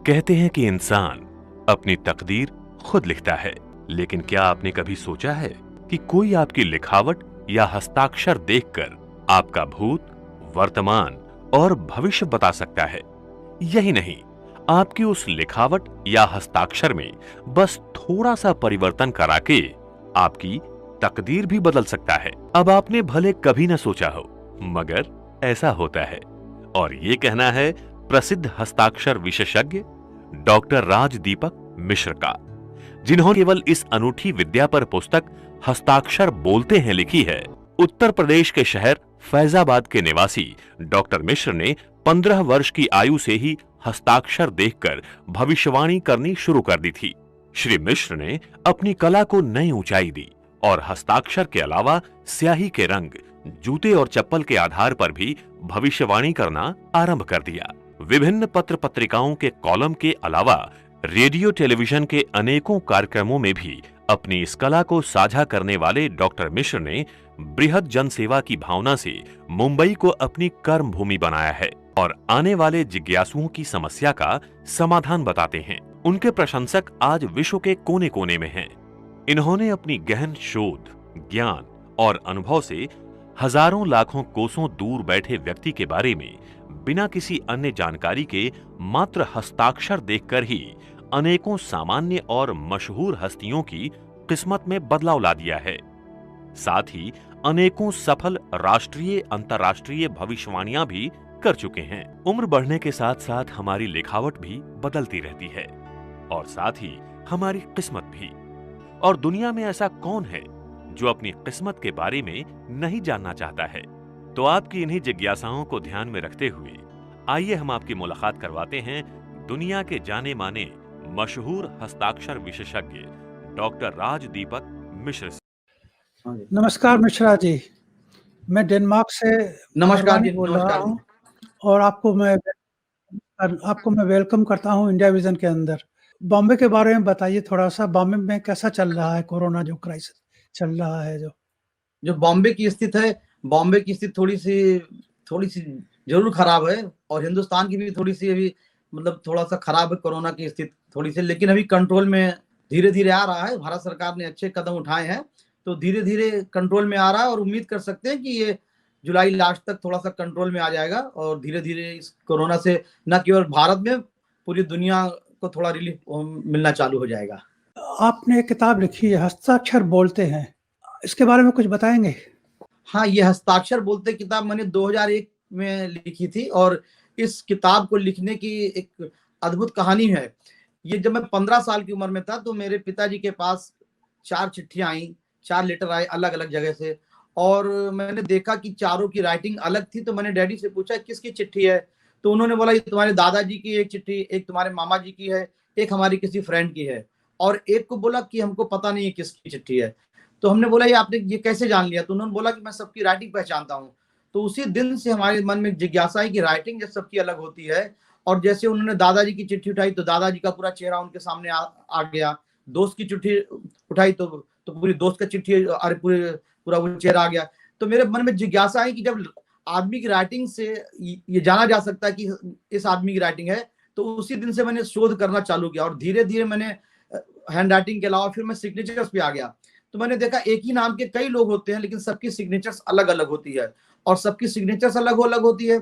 कहते हैं कि इंसान अपनी तकदीर खुद लिखता है, लेकिन क्या आपने कभी सोचा है कि कोई आपकी लिखावट या हस्ताक्षर देखकर आपका भूत, वर्तमान और भविष्य बता सकता है? यही नहीं, आपकी उस लिखावट या हस्ताक्षर में बस थोड़ा सा परिवर्तन करा के आपकी तकदीर भी बदल सकता है। अब आपने भले कभी न सोचा हो, मगर ऐसा होता है। और ये कहना है प्रसिद्ध हस्ताक्षर विशेषज्ञ डॉक्टर राजदीपक मिश्र का, जिन्होंने केवल इस अनूठी विद्या पर पुस्तक हस्ताक्षर बोलते हैं लिखी है। उत्तर प्रदेश के शहर फैजाबाद के निवासी डॉक्टर मिश्र ने 15 वर्ष की आयु से ही हस्ताक्षर देखकर भविष्यवाणी करनी शुरू कर दी थी। श्री मिश्र ने अपनी कला को नई ऊंचाई दी और हस्ताक्षर के अलावा स्याही के रंग, जूते और चप्पल के आधार पर भी भविष्यवाणी करना आरंभ कर दिया। विभिन्न पत्र पत्रिकाओं के कॉलम के अलावा रेडियो टेलीविजन के अनेकों कार्यक्रमों में भी अपनी इस कला को साझा करने वाले डॉक्टर मिश्र ने बृहद जनसेवा की भावना से मुंबई को अपनी कर्म भूमि बनाया है और आने वाले जिज्ञासुओं की समस्या का समाधान बताते हैं। उनके प्रशंसक आज विश्व के कोने कोने में हैं। इन्होंने अपनी गहन शोध, ज्ञान और अनुभव से हजारों लाखों कोसों दूर बैठे व्यक्ति के बारे में बिना किसी अन्य जानकारी के मात्र हस्ताक्षर देखकर ही अनेकों सामान्य और मशहूर हस्तियों की किस्मत में बदलाव ला दिया है। साथ ही अनेकों सफल राष्ट्रीय, अंतर्राष्ट्रीय भविष्यवाणियां भी कर चुके हैं। उम्र बढ़ने के साथ साथ हमारी लिखावट भी बदलती रहती है और साथ ही हमारी किस्मत भी। और दुनिया में ऐसा कौन है जो अपनी किस्मत के बारे में नहीं जानना चाहता है? तो आपकी इन्हीं जिज्ञासाओं को ध्यान में रखते हुए आइए हम आपकी मुलाकात करवाते हैं दुनिया के जाने माने मशहूर हस्ताक्षर विशेषज्ञ डॉक्टर राजदीपक मिश्र से। नमस्कार मिश्रा जी, मैं डेनमार्क से नमस्कार जी, बोल रहा हूँ और आपको मैं वेलकम करता हूँ इंडिया विजन के अंदर। बॉम्बे के बारे में बताइए थोड़ा सा, बॉम्बे में कैसा चल रहा है कोरोना जो क्राइसिस चल रहा है? जो बॉम्बे की स्थिति है, बॉम्बे की स्थिति थोड़ी सी जरूर खराब है और हिंदुस्तान की भी थोड़ी सी अभी मतलब थोड़ा सा खराब है कोरोना की स्थिति थोड़ी सी, लेकिन अभी कंट्रोल में धीरे धीरे आ रहा है। भारत सरकार ने अच्छे कदम उठाए हैं तो धीरे धीरे कंट्रोल में आ रहा है और उम्मीद कर सकते हैं कि ये जुलाई लास्ट तक थोड़ा सा कंट्रोल में आ जाएगा और धीरे धीरे इस कोरोना से न केवल भारत में पूरी दुनिया को थोड़ा रिलीफ मिलना चालू हो जाएगा। आपने एक किताब लिखी है हस्ताक्षर बोलते हैं, इसके बारे में कुछ बताएंगे? हाँ, ये हस्ताक्षर बोलते किताब मैंने 2001 में लिखी थी और इस किताब को लिखने की एक अद्भुत कहानी है। ये जब मैं 15 साल की उम्र में था तो मेरे पिताजी के पास 4 चिट्ठियां आई, 4 लेटर आए अलग अलग जगह से और मैंने देखा कि चारों की राइटिंग अलग थी। तो मैंने डैडी से पूछा किसकी चिट्ठी है, तो उन्होंने बोला ये तुम्हारे दादाजी की एक चिट्ठी, एक तुम्हारे मामा जी की है, एक हमारी किसी फ्रेंड की है और एक को बोला कि हमको पता नहीं है किसकी चिट्ठी है। तो हमने बोला ये आपने ये कैसे जान लिया? तो उन्होंने बोला कि मैं सबकी राइटिंग पहचानता हूँ। तो उसी दिन से हमारे मन में जिज्ञासा है कि राइटिंग जब सबकी अलग होती है और जैसे उन्होंने दादाजी की चिट्ठी उठाई तो दादाजी का पूरा चेहरा उनके सामने आ गया। दोस्त की चिट्ठी उठाई तो पूरी दोस्त का चिट्ठी अरे पूरा वो चेहरा आ गया। तो मेरे मन में जिज्ञासा है कि जब आदमी की राइटिंग से ये जाना जा सकता है कि इस आदमी की राइटिंग है, तो उसी दिन से मैंने शोध करना चालू किया और धीरे धीरे मैंने हैंड राइटिंग के अलावा फिर मैं सिग्नेचर्स पे आ गया। तो मैंने देखा एक ही नाम के कई लोग होते हैं लेकिन सबकी सिग्नेचर्स अलग अलग होती है और सबकी सिग्नेचर्स अलग अलग होती है।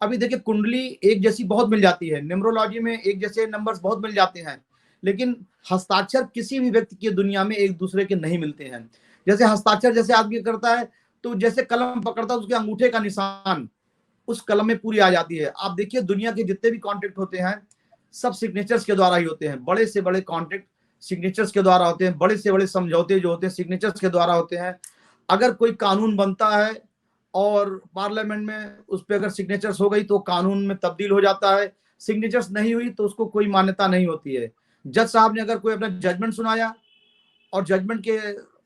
अभी देखिए कुंडली एक जैसी बहुत मिल जाती है, न्यूमरोलॉजी में एक जैसे नंबर्स बहुत मिल जाते हैं, लेकिन हस्ताक्षर किसी भी व्यक्ति की दुनिया में एक दूसरे के नहीं मिलते हैं। जैसे हस्ताक्षर जैसे आदमी करता है तो जैसे कलम पकड़ता है उसके अंगूठे का निशान उस कलम में पूरी आ जाती है। आप देखिए दुनिया के जितने भी कॉन्ट्रैक्ट होते हैं सब सिग्नेचर्स के द्वारा ही होते हैं। बड़े से बड़े कॉन्ट्रैक्ट सिग्नेचर्स के द्वारा होते हैं, बड़े से बड़े समझौते जो होते हैं सिग्नेचर्स के द्वारा होते हैं। अगर कोई कानून बनता है और पार्लियामेंट में उस पर अगर सिग्नेचर्स हो गई तो कानून में तब्दील हो जाता है, सिग्नेचर्स नहीं हुई तो उसको कोई मान्यता नहीं होती है। जज साहब ने अगर कोई अपना जजमेंट सुनाया और जजमेंट के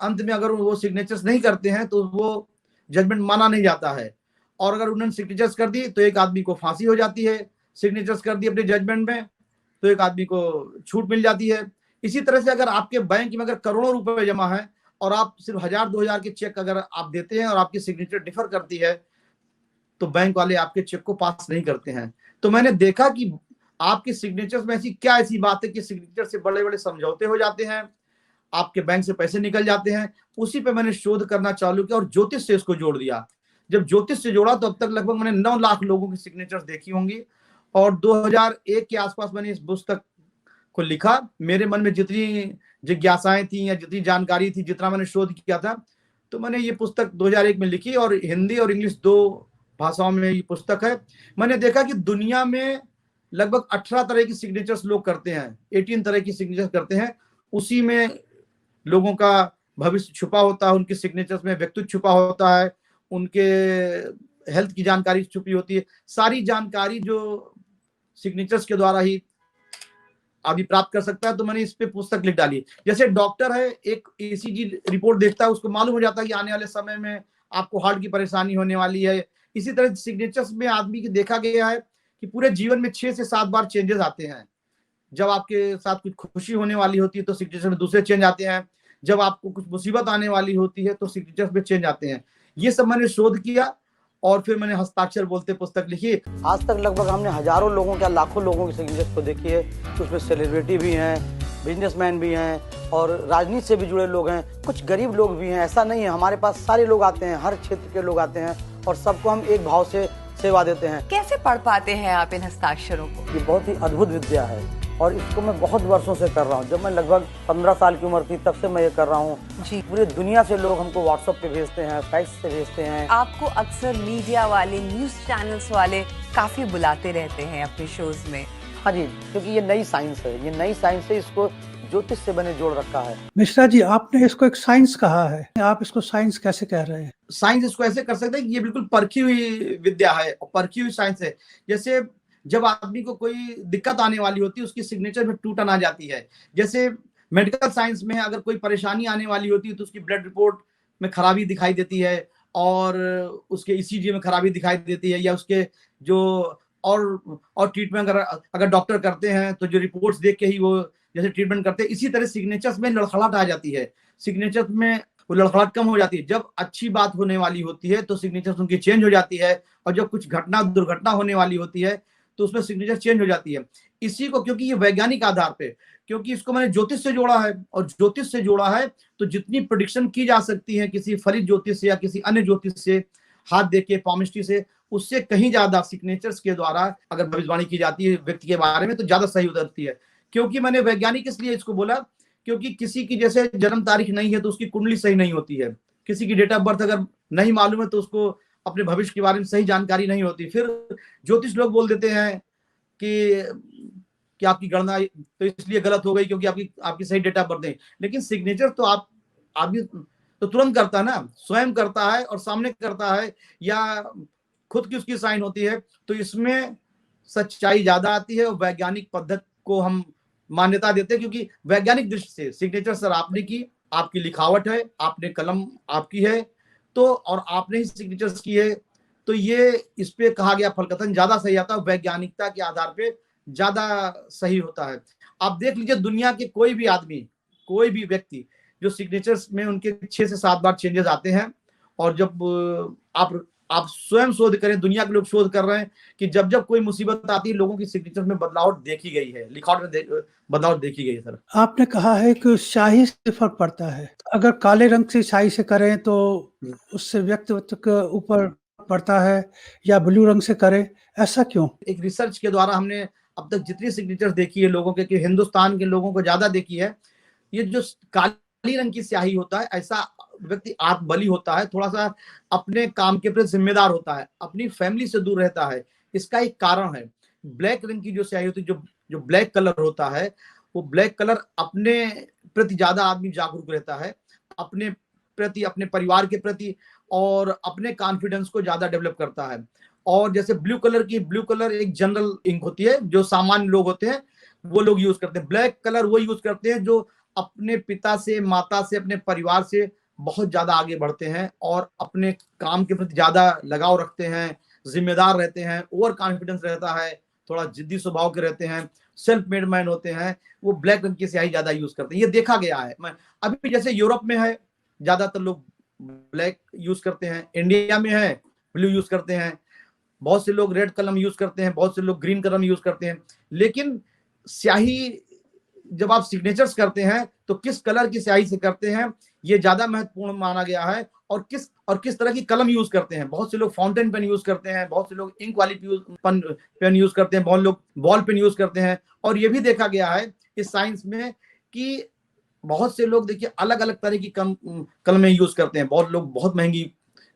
अंत में अगर वो सिग्नेचर्स नहीं करते हैं तो वो जजमेंट माना नहीं जाता है और अगर उन्होंने सिग्नेचर्स कर दी तो एक आदमी को फांसी हो जाती है, सिग्नेचर्स कर दी अपने जजमेंट में तो एक आदमी को छूट मिल जाती है। इसी तरह से अगर आपके बैंक में अगर करोड़ों रुपए जमा है और आप सिर्फ 1000-2000 के चेक अगर आप देते हैं और आपकी सिग्नेचर डिफर करती है तो बैंक वाले आपके चेक को पास नहीं करते हैं। तो मैंने देखा कि आपके सिग्नेचर्स में ऐसी क्या ऐसी बात है कि सिग्नेचर से बड़े बड़े समझौते हो जाते हैं, आपके बैंक से पैसे निकल जाते हैं। उसी पे मैंने शोध करना चालू किया और ज्योतिष से इसको जोड़ दिया। जब ज्योतिष से जोड़ा तो अब तक लगभग मैंने 9 लाख लोगों की सिग्नेचर्स देखी होंगी और 2001 के आसपास मैंने इस पुस्तक को लिखा। मेरे मन में जितनी जिज्ञासाएं थी या जितनी जानकारी थी, जितना मैंने शोध किया था, तो मैंने ये पुस्तक 2001 में लिखी और हिंदी और इंग्लिश 2 भाषाओं में ये पुस्तक है। मैंने देखा कि दुनिया में लगभग 18 तरह की सिग्नेचर्स लोग करते हैं, 18 तरह की सिग्नेचर्स करते हैं। उसी में लोगों का भविष्य छुपा होता है, उनके सिग्नेचर्स में व्यक्तित्व छुपा होता है, उनके हेल्थ की जानकारी छुपी होती है। सारी जानकारी जो सिग्नेचर्स के द्वारा ही आदमी प्राप्त कर सकता है। तो मैंने इस पे पुस्तक लिख डाली। जैसे डॉक्टर है, एक ईसीजी रिपोर्ट देखता है, उसको मालूम हो जाता है कि आने वाले समय में आपको हार्ट की परेशानी होने वाली है। इसी तरह सिग्नेचर्स में आदमी की देखा गया है कि पूरे जीवन में 6 से 7 बार चेंजेस आते हैं। जब आपके साथ कुछ खुशी होने वाली होती है तो सिग्नेचर में दूसरे चेंज आते हैं, जब आपको कुछ मुसीबत आने वाली होती है तो सिग्नेचर में चेंज आते हैं। ये सब मैंने शोध किया और फिर मैंने हस्ताक्षर बोलते पुस्तक लिखी। आज तक लगभग हमने हजारों लोगों क्या लाखों लोगों की सिग्नेचर को देखी है। उसमें सेलिब्रिटी भी हैं, बिजनेसमैन भी हैं और राजनीति से भी जुड़े लोग हैं, कुछ गरीब लोग भी हैं। ऐसा नहीं है, हमारे पास सारे लोग आते हैं, हर क्षेत्र के लोग आते हैं और सबको हम एक भाव से सेवा देते हैं। कैसे पढ़ पाते हैं आप इन हस्ताक्षरों को? ये बहुत ही अद्भुत विद्या है और इसको मैं बहुत वर्षों से कर रहा हूँ। जब मैं लगभग 15 साल की उम्र थी तब से मैं ये कर रहा हूँ जी। पूरी दुनिया से लोग हमको व्हाट्सएप पे भेजते हैं, फैक्स से भेजते हैं। आपको अक्सर मीडिया वाले, न्यूज चैनल्स वाले काफी बुलाते रहते हैं अपने शोज में। हाँ जी, क्योंकि ये नई साइंस है, ये नई साइंस है, इसको ज्योतिष से मैंने जोड़ रखा है। मिश्रा जी, आपने इसको एक साइंस कहा है, आप इसको साइंस कैसे कह रहे हैं? साइंस इसको ऐसे कर सकते हैं कि ये बिल्कुल परखी हुई विद्या है और परखी हुई साइंस है। जैसे जब आदमी को कोई दिक्कत आने वाली होती है, उसकी सिग्नेचर में टूटन आ जाती है। जैसे मेडिकल साइंस में अगर कोई परेशानी आने वाली होती है तो उसकी ब्लड रिपोर्ट में खराबी दिखाई देती है और उसके ईसीजी में खराबी दिखाई देती है, या उसके जो और ट्रीटमेंट अगर डॉक्टर करते हैं तो जो रिपोर्ट्स देख के ही वो जैसे ट्रीटमेंट करते हैं, इसी तरह सिग्नेचर्स में लड़खड़ाहट आ जाती है। सिग्नेचर्स में वो लड़खड़ाहट कम हो जाती है। जब अच्छी बात होने वाली होती है तो सिग्नेचर्स उनकी चेंज हो जाती है और जब कुछ दुर्घटना होने वाली होती है तो उसमें सिग्नेचर चेंज हो जाती है। इसी को, क्योंकि ये वैज्ञानिक आधार पे, क्योंकि इसको मैंने ज्योतिष से जोड़ा है और ज्योतिष से जोड़ा है तो जितनी प्रेडिक्शन की जा सकती है किसी फलित ज्योतिष से या किसी अन्य ज्योतिष से, हाथ देख के, पामिस्ट्री से, उससे कहीं ज्यादा सिग्नेचर्स के द्वारा अगर भविष्यवाणी की जाती है व्यक्ति के बारे में तो ज्यादा सही उतरती है। क्योंकि मैंने वैज्ञानिक इसलिए इसको बोला क्योंकि किसी की जैसे जन्म तारीख नहीं है तो उसकी कुंडली सही नहीं होती है, किसी की डेट ऑफ बर्थ अगर नहीं मालूम है तो उसको अपने भविष्य के बारे में सही जानकारी नहीं होती। फिर ज्योतिष लोग बोल देते हैं कि आपकी गणना तो इसलिए गलत हो गई क्योंकि आपकी सही डेट ऑफ बर्थ नहीं। लेकिन सिग्नेचर तो आदमी तो तुरंत करता है ना, स्वयं करता है और सामने करता है या खुद की उसकी साइन होती है, तो इसमें सच्चाई ज्यादा आती है और वैज्ञानिक पद्धति को हम मान्यता देते हैं। क्योंकि वैज्ञानिक दृष्टि से सिग्नेचर सर आपने की, आपकी लिखावट है, आपने कलम आपकी है तो, और आपने ही सिग्नेचर्स की है, तो ये इस पे कहा गया फलकथन ज्यादा सही आता है, वैज्ञानिकता के आधार पे ज्यादा सही होता है। आप देख लीजिए दुनिया के कोई भी आदमी, कोई भी व्यक्ति जो सिग्नेचर्स में उनके 6 से 7 बार चेंजेस आते हैं। और जब आप स्वयं शोध करें, दुनिया के लोग शोध कर रहे हैं कि जब जब कोई मुसीबत आती है लोगों की सिग्नेचर में बदलाव देखी गई है, लिखावट में बदलाव देखी गई है। सर, आपने कहा है कि स्याही से फर्क पड़ता है, अगर काले रंग से स्याही से करें तो उससे व्यक्तित्व के ऊपर पड़ता है या ब्लू रंग से करें, ऐसा क्यों? एक रिसर्च के द्वारा हमने अब तक जितनी सिग्नेचर देखी है लोगों के, कि हिंदुस्तान के लोगों को ज्यादा देखी है, ये जो काली रंग की स्याही होता है, ऐसा व्यक्ति आत्मबली होता है, थोड़ा सा अपने काम के प्रति जिम्मेदार होता है, अपनी फैमिली से दूर रहता है। इसका एक कारण है, ब्लैक रंग की जो स्याही होती है, जो ब्लैक कलर होता है, वो ब्लैक कलर अपने प्रति ज्यादा आदमी जागरूक रहता है, अपने प्रति, अपने परिवार के प्रति, और अपने कॉन्फिडेंस को ज्यादा डेवलप करता है। और जैसे ब्लू कलर एक जनरल इंक होती है, जो सामान्य लोग होते हैं वो लोग यूज करते हैं। ब्लैक कलर वो यूज करते हैं जो अपने पिता से, माता से, अपने परिवार से बहुत ज्यादा आगे बढ़ते हैं और अपने काम के प्रति ज्यादा लगाव रखते हैं, जिम्मेदार रहते हैं, ओवर कॉन्फिडेंस रहता है, थोड़ा जिद्दी स्वभाव के रहते हैं, सेल्फ मेड मैन होते हैं, वो ब्लैक रंग की स्याही ज्यादा यूज करते हैं। ये देखा गया है। अभी जैसे यूरोप में है ज्यादातर लोग ब्लैक यूज करते हैं, इंडिया में है ब्लू यूज करते हैं, बहुत से लोग रेड कलम यूज करते हैं, बहुत से लोग ग्रीन कलम यूज करते हैं, लेकिन स्याही जब आप सिग्नेचर्स करते हैं तो किस कलर की स्याही से करते हैं ये ज्यादा महत्वपूर्ण माना गया है, और किस तरह की कलम यूज करते हैं। बहुत से लोग फाउंटेन पेन यूज करते हैं, बहुत से लोग इंक वाली पेन यूज करते हैं, बहुत लोग बॉल पेन यूज करते हैं। और ये भी देखा गया है इस साइंस में कि बहुत से लोग देखिए अलग अलग तरह की कलमें यूज करते हैं। बहुत लोग बहुत महंगी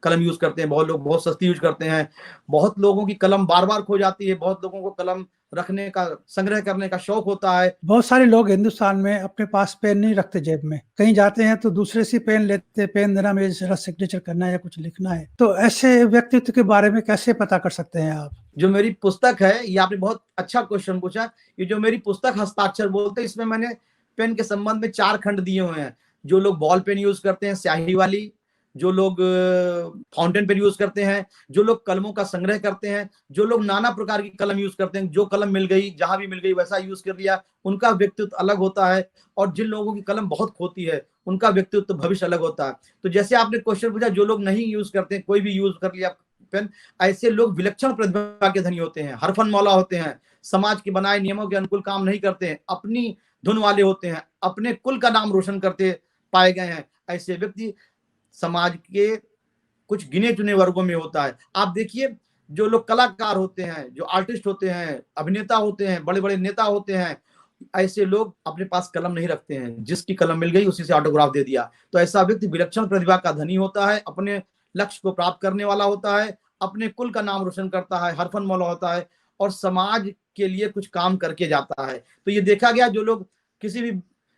कलम यूज करते हैं, बहुत लोग बहुत सस्ती यूज करते हैं, बहुत लोगों की कलम बार बार खो जाती है, बहुत लोगों को कलम रखने का, संग्रह करने का शौक होता है। बहुत सारे लोग हिंदुस्तान में अपने पास पेन नहीं रखते जेब में, कहीं जाते हैं तो दूसरे से पेन लेते, पेन देना मुझे जरा सिग्नेचर करना है या कुछ लिखना है। तो ऐसे व्यक्तित्व के बारे में कैसे पता कर सकते हैं आप? जो मेरी पुस्तक है, ये आपने बहुत अच्छा क्वेश्चन पूछा। ये जो मेरी पुस्तक हस्ताक्षर बोलते हैं, इसमें मैंने पेन के संबंध में 4 खंड दिए हुए हैं। जो लोग बॉल पेन यूज करते हैं स्याही वाली, जो लोग फाउंटेन पेन यूज करते हैं, जो लोग कलमों का संग्रह करते हैं, जो लोग नाना प्रकार की कलम यूज करते हैं, जो कलम मिल गई जहां भी मिल गई वैसा यूज कर लिया, उनका व्यक्तित्व अलग होता है। और जिन लोगों की कलम बहुत खोती है उनका व्यक्तित्व भविष्य अलग होता है। तो जैसे आपने क्वेश्चन पूछा, जो लोग नहीं यूज करते, कोई भी यूज कर लिया पेन, ऐसे लोग विलक्षण प्रतिभा के धनी होते हैं, हरफनमौला होते हैं, समाज के बनाए नियमों के अनुकूल काम नहीं करते हैं, अपनी धुन वाले होते हैं, अपने कुल का नाम रोशन करते पाए गए हैं। ऐसे व्यक्ति समाज के कुछ गिने चुने वर्गों में होता है। आप देखिए, जो लोग कलाकार होते हैं, जो आर्टिस्ट होते हैं, अभिनेता होते हैं, बड़े बड़े नेता होते हैं, ऐसे लोग अपने पास कलम नहीं रखते हैं, जिसकी कलम मिल गई उसी से ऑटोग्राफ दे दिया। तो ऐसा व्यक्ति विलक्षण प्रतिभा का धनी होता है, अपने लक्ष्य को प्राप्त करने वाला होता है, अपने कुल का नाम रोशन करता है, हरफनमौला होता है और समाज के लिए कुछ काम करके जाता है। तो ये देखा गया, जो लोग किसी भी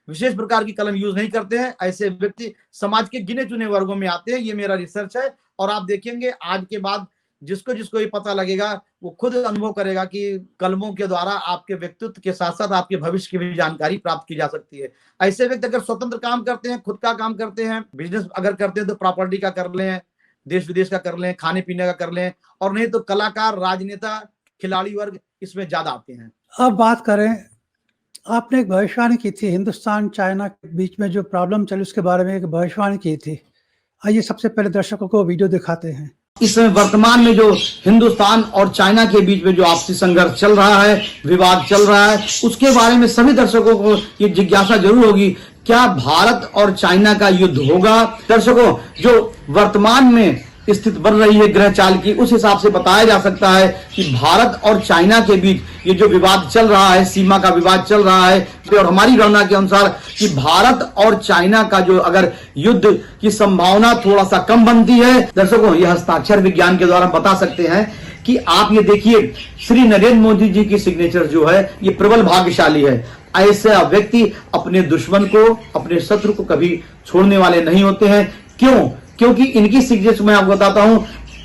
विशेष प्रकार की कलम यूज नहीं करते हैं, ऐसे व्यक्ति समाज के गिने चुने वर्गों में आते हैं। ये मेरा रिसर्च है। और आप देखेंगे आज के बाद जिसको जिसको ये पता लगेगा वो खुद अनुभव करेगा कि कलमों के द्वारा आपके व्यक्तित्व के साथ साथ आपके भविष्य की भी जानकारी प्राप्त की जा सकती है। ऐसे व्यक्ति अगर स्वतंत्र काम करते हैं, खुद का काम करते हैं, बिजनेस अगर करते हैं तो प्रॉपर्टी का कर लें, देश विदेश का कर लें, खाने पीने का कर लें, और नहीं तो कलाकार, राजनेता, खिलाड़ी वर्ग इसमें ज्यादा आते हैं। अब बात करें, आपने एक भविष्यवाणी की थी, हिंदुस्तान चाइना के बीच में जो प्रॉब्लम चली उसके बारे में एक भविष्यवाणी की थी। आइए सबसे पहले दर्शकों को वीडियो दिखाते हैं। इस समय वर्तमान में जो हिंदुस्तान और चाइना के बीच में जो आपसी संघर्ष चल रहा है, विवाद चल रहा है, उसके बारे में सभी दर्शकों को ये जिज्ञासा जरूर होगी, क्या भारत और चाइना का युद्ध होगा? दर्शकों, जो वर्तमान में स्थिति बन रही है ग्रह चाल की, उस हिसाब से बताया जा सकता है कि भारत और चाइना के बीच ये जो विवाद चल रहा है, सीमा का विवाद चल रहा है, और हमारी गणना के अनुसार कि भारत और चाइना का जो अगर युद्ध की संभावना थोड़ा सा कम बनती है। दर्शकों, यह हस्ताक्षर विज्ञान के द्वारा बता सकते हैं कि आप ये देखिए, श्री नरेंद्र मोदी जी की सिग्नेचर जो है ये प्रबल भाग्यशाली है। ऐसा व्यक्ति अपने दुश्मन को, अपने शत्रु को कभी छोड़ने वाले नहीं होते हैं। क्यों? क्योंकि इनकी सिग्नेचर मैं आपको बताता हूं,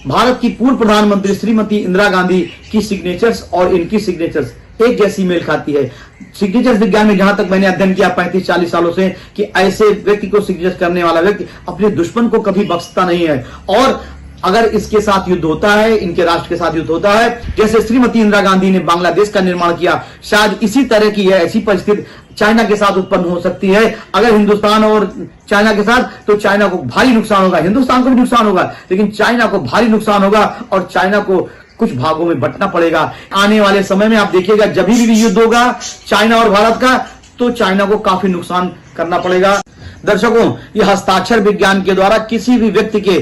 भारत की पूर्व प्रधानमंत्री श्रीमती इंदिरा गांधी की सिग्नेचर्स और इनकी सिग्नेचर्स एक जैसी मेल खाती है। सिग्नेचर विज्ञान में जहां तक मैंने अध्ययन किया 35-40 सालों से, कि ऐसे व्यक्ति को सिग्नेचर करने वाला व्यक्ति अपने दुश्मन को कभी बख्शता नहीं है। और अगर इसके साथ युद्ध होता है, इनके राष्ट्र के साथ युद्ध होता है, जैसे श्रीमती इंदिरा गांधी ने बांग्लादेश का निर्माण किया, शायद इसी तरह की ऐसी परिस्थिति चाइना के साथ उत्पन्न हो सकती है। अगर हिंदुस्तान और चाइना के साथ, तो चाइना को भारी नुकसान होगा, हिंदुस्तान को भी नुकसान होगा, लेकिन चाइना को भारी नुकसान होगा और चाइना को कुछ भागों में बंटना पड़ेगा। आने वाले समय में आप देखिएगा, जब भी युद्ध होगा चाइना और भारत का, तो चाइना को काफी नुकसान करना पड़ेगा। दर्शकों, यह हस्ताक्षर विज्ञान के द्वारा किसी भी व्यक्ति के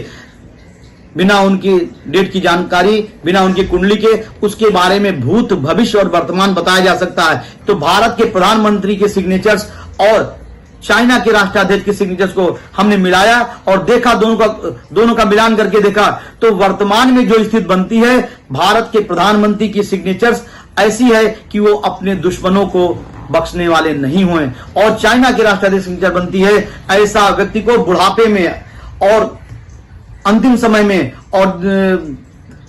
बिना उनकी डेट की जानकारी, बिना उनकी कुंडली के, उसके बारे में भूत, भविष्य और वर्तमान बताया जा सकता है। तो भारत के प्रधानमंत्री के सिग्नेचर्स और चाइना के राष्ट्राध्यक्ष के सिग्नेचर्स को हमने मिलाया और देखा, दोनों का मिलान करके देखा, तो वर्तमान में जो स्थिति बनती है, भारत के प्रधानमंत्री की सिग्नेचर्स ऐसी है कि वो अपने दुश्मनों को बख्शने वाले नहीं हुए, और चाइना के राष्ट्राध्यक्ष सिग्नेचर बनती है ऐसा व्यक्ति को बुढ़ापे में और अंतिम समय में और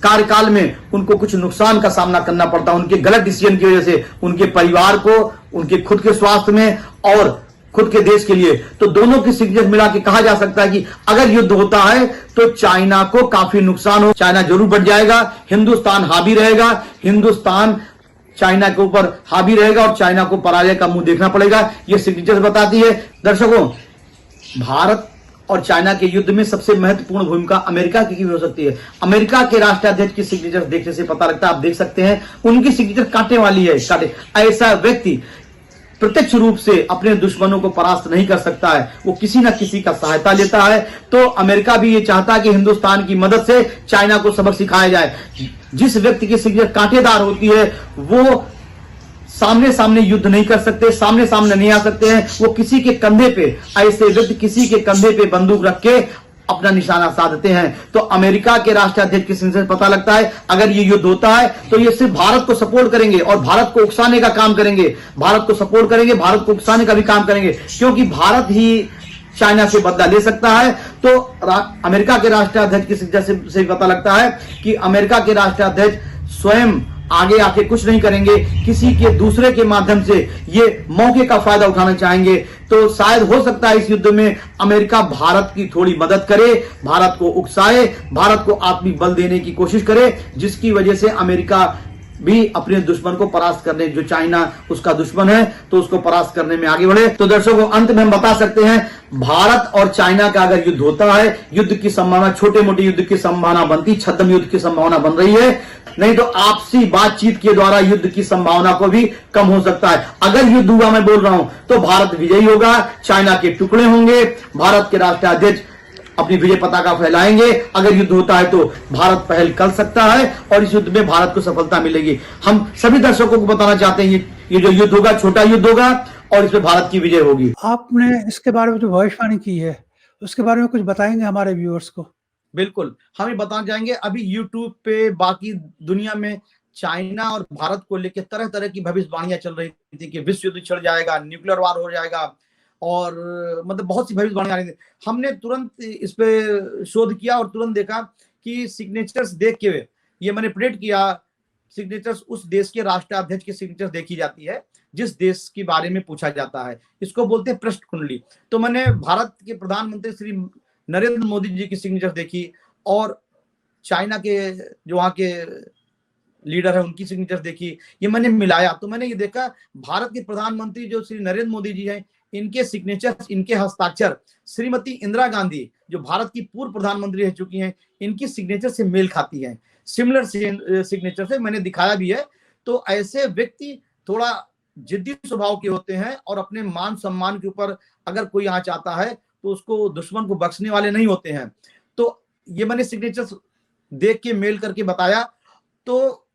कार्यकाल में उनको कुछ नुकसान का सामना करना पड़ता है, उनके गलत डिसीजन की वजह से, उनके परिवार को, उनके खुद के स्वास्थ्य में और खुद के देश के लिए। तो दोनों की सिग्नेचर मिला के कहा जा सकता है कि अगर युद्ध होता है तो चाइना को काफी नुकसान हो, चाइना जरूर बढ़ जाएगा, हिंदुस्तान हावी रहेगा, हिंदुस्तान चाइना के ऊपर हावी रहेगा और चाइना को पराजय का मुंह देखना पड़ेगा। ये सिग्नेचर बताती है। दर्शकों, भारत और चाइना के युद्ध में सबसे महत्वपूर्ण भूमिका अमेरिका की भी हो सकती है। अमेरिका के राष्ट्राध्यक्ष की सिग्नेचर देखने से पता लगता है, आप देख सकते हैं उनकी सिग्नेचर कांटे वाली है। कांटे, ऐसा व्यक्ति प्रत्यक्ष रूप से अपने दुश्मनों को परास्त नहीं कर सकता है, वो किसी न किसी का सहायता लेता है। तो अमेरिका भी ये चाहता है कि हिंदुस्तान की मदद से चाइना को सबक सिखाया जाए। जिस व्यक्ति की सिग्नेचर कांटेदार होती है वो सामने सामने युद्ध नहीं कर सकते, सामने सामने नहीं आ सकते हैं। वो किसी के कंधे पे, ऐसे व्यक्ति किसी के कंधे पे बंदूक रख के अपना निशाना साधते हैं। तो अमेरिका के राष्ट्राध्यक्ष की सिग्नेचर पता लगता है, अगर ये युद्ध होता है तो ये सिर्फ भारत को सपोर्ट करेंगे और भारत को उकसाने का काम करेंगे, भारत को सपोर्ट करेंगे, भारत को उकसाने का भी काम करेंगे, क्योंकि भारत ही चाइना से बदला ले सकता है। तो अमेरिका के राष्ट्राध्यक्ष की सिग्नेचर से पता लगता है कि अमेरिका के राष्ट्राध्यक्ष स्वयं आगे आके कुछ नहीं करेंगे, किसी के दूसरे के माध्यम से ये मौके का फायदा उठाना चाहेंगे। तो शायद हो सकता है इस युद्ध में अमेरिका भारत की थोड़ी मदद करे, भारत को उकसाए, भारत को आत्मिक बल देने की कोशिश करे, जिसकी वजह से अमेरिका भी अपने दुश्मन को परास्त करने, जो चाइना उसका दुश्मन है, तो उसको परास्त करने में आगे बढ़े। तो दर्शकों, अंत में हम बता सकते हैं, भारत और चाइना का अगर युद्ध होता है, युद्ध की संभावना, छोटे मोटे युद्ध की संभावना बनती, छद्म युद्ध की संभावना बन रही है। नहीं तो आपसी बातचीत के द्वारा युद्ध की संभावना को भी कम हो सकता है। अगर युद्ध हुआ, मैं बोल रहा हूं, तो भारत विजयी होगा, चाइना के टुकड़े होंगे, भारत के राष्ट्राध्यक्ष अपनी विजय पताका फहलाएंगे। अगर युद्ध होता है तो भारत पहल कर सकता है और इस युद्ध में भारत को सफलता मिलेगी। हम सभी दर्शकों को बताना चाहते हैं, ये जो युद्ध होगा छोटा युद्ध होगा और इसमें भारत की विजय होगी। आपने इसके बारे में जो भविष्यवाणी की है उसके बारे में कुछ बताएंगे हमारे व्यूअर्स को? बिल्कुल, हम ये बताना चाहेंगे। अभी यूट्यूब पे, बाकी दुनिया में चाइना और भारत को लेकर तरह तरह की भविष्यवाणियां चल रही थी कि विश्व युद्ध छिड़ जाएगा, न्यूक्लियर वार हो जाएगा, और मतलब बहुत सी भविष्यवाणियां आ रही थी। हमने तुरंत इस पे शोध किया और तुरंत देखा कि सिग्नेचर्स देख के ये मैनिपुलेट किया। सिग्नेचर्स उस देश के राष्ट्राध्यक्ष की सिग्नेचर देखी जाती है जिस देश के बारे में पूछा जाता है, इसको बोलते हैं पृष्ठ कुंडली। तो मैंने भारत के प्रधानमंत्री श्री नरेंद्र मोदी जी की सिग्नेचर देखी और चाइना के जो वहां के लीडर है उनकी सिग्नेचर देखी, ये मैंने मिलाया तो मैंने ये देखा भारत के प्रधानमंत्री जो श्री नरेंद्र मोदी जी हैं, इनके सिग्नेचर, इनके हस्ताक्षर श्रीमती इंदिरा गांधी जो भारत की पूर्व प्रधानमंत्री रह चुकी हैं, इनकी सिग्नेचर से मेल खाती है। सिमिलर सिग्नेचर से मैंने दिखाया भी है। तो ऐसे व्यक्ति थोड़ा जिद्दी स्वभाव के होते हैं और अपने मान सम्मान के ऊपर अगर कोई आंच आता है तो उसको, दुश्मन को बख्शने वाले नहीं होते हैं। तो ये मैंने सिग्नेचर देख के मेल करके बताया। तो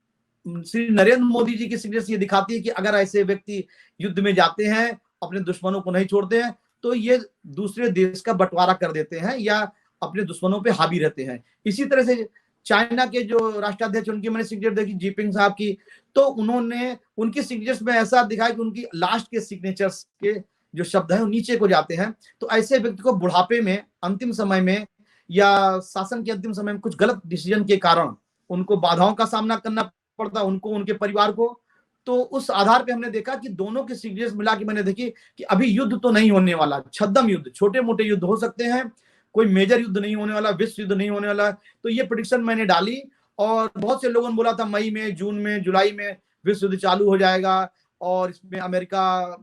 श्री नरेंद्र मोदी जी की सिग्नेचर ये दिखाती है कि अगर ऐसे व्यक्ति युद्ध में जाते हैं, अपने दुश्मनों को नहीं छोड़ते हैं, तो ये दूसरे देश का बंटवारा कर देते हैं या अपने दुश्मनों पे हावी रहते हैं। इसी तरह से चाइना के जो राष्ट्राध्यक्ष, उनकी मैंने सिग्नेचर देखी, जिनपिंग साहब की, तो उन्होंने उनकी सिग्नेचर्स में ऐसा दिखाया कि उनकी लास्ट के सिग्नेचर्स के जो शब्द हैं वो नीचे को जाते हैं। तो ऐसे व्यक्ति को बुढ़ापे में, अंतिम समय में या शासन के अंतिम समय में कुछ गलत डिसीजन के कारण उनको बाधाओं का सामना करना पड़ता, उनको, उनके परिवार को। तो उस आधार पे हमने देखा कि दोनों के सिग्नेचर्स मिला के मैंने देखी कि अभी युद्ध तो नहीं होने वाला, छद्म युद्ध, छोटे मोटे युद्ध हो सकते हैं, कोई मेजर युद्ध नहीं होने वाला, विश्व युद्ध नहीं होने वाला। तो ये प्रेडिक्शन मैंने डाली और बहुत से लोगों ने बोला था मई में, जून में, जुलाई में विश्व युद्ध चालू हो जाएगा और इसमें अमेरिका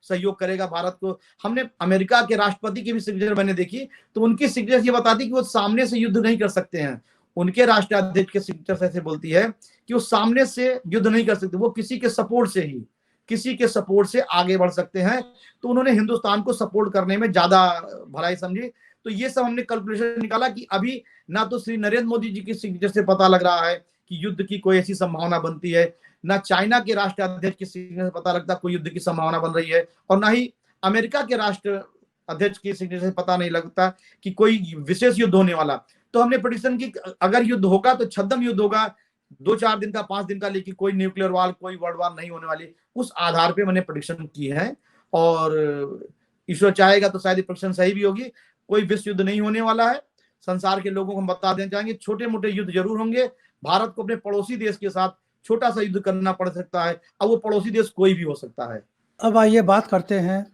सहयोग करेगा भारत को। हमने अमेरिका के राष्ट्रपति की भी सिग्नेचर मैंने देखी, तो उनकी सिग्नेचर ये बताती कि वो सामने से युद्ध नहीं कर सकते हैं। उनके राष्ट्राध्यक्ष के सिग्नेचर ऐसे बोलती है कि वो सामने से युद्ध नहीं कर सकते, वो किसी के सपोर्ट से ही, किसी के सपोर्ट से आगे बढ़ सकते हैं। तो उन्होंने हिंदुस्तान को सपोर्ट करने में ज्यादा भलाई समझी। तो ये सब हमने कैलकुलेशन निकाला कि अभी ना तो श्री नरेंद्र मोदी जी की सिग्नेचर से पता लग रहा है कि युद्ध की कोई ऐसी संभावना बनती है, ना चाइना के राष्ट्राध्यक्ष की सिग्नेचर से पता लगता कोई युद्ध की संभावना बन रही है, और ना ही अमेरिका के राष्ट्र अध्यक्ष की सिग्नेचर से पता नहीं लगता कि कोई विशेष युद्ध होने वाला। तो हमने प्रेडिक्शन की अगर युद्ध होगा तो छद्म युद्ध होगा, 2-4 दिन का, 5 दिन का, लेकिन कोई न्यूक्लियर वार, कोई वर्ल्ड वार नहीं होने वाली। उस आधार पे मैंने प्रेडिक्शन की है और ईश्वर चाहेगा तो शायद प्रेडिक्शन सही भी होगी। कोई विश्व युद्ध नहीं होने वाला है। संसार के लोगों को हम बता देना चाहेंगे, छोटे मोटे युद्ध जरूर होंगे। भारत को अपने पड़ोसी देश के साथ छोटा सा युद्ध करना पड़ सकता है, अब वो पड़ोसी देश कोई भी हो सकता है। अब आइए बात करते हैं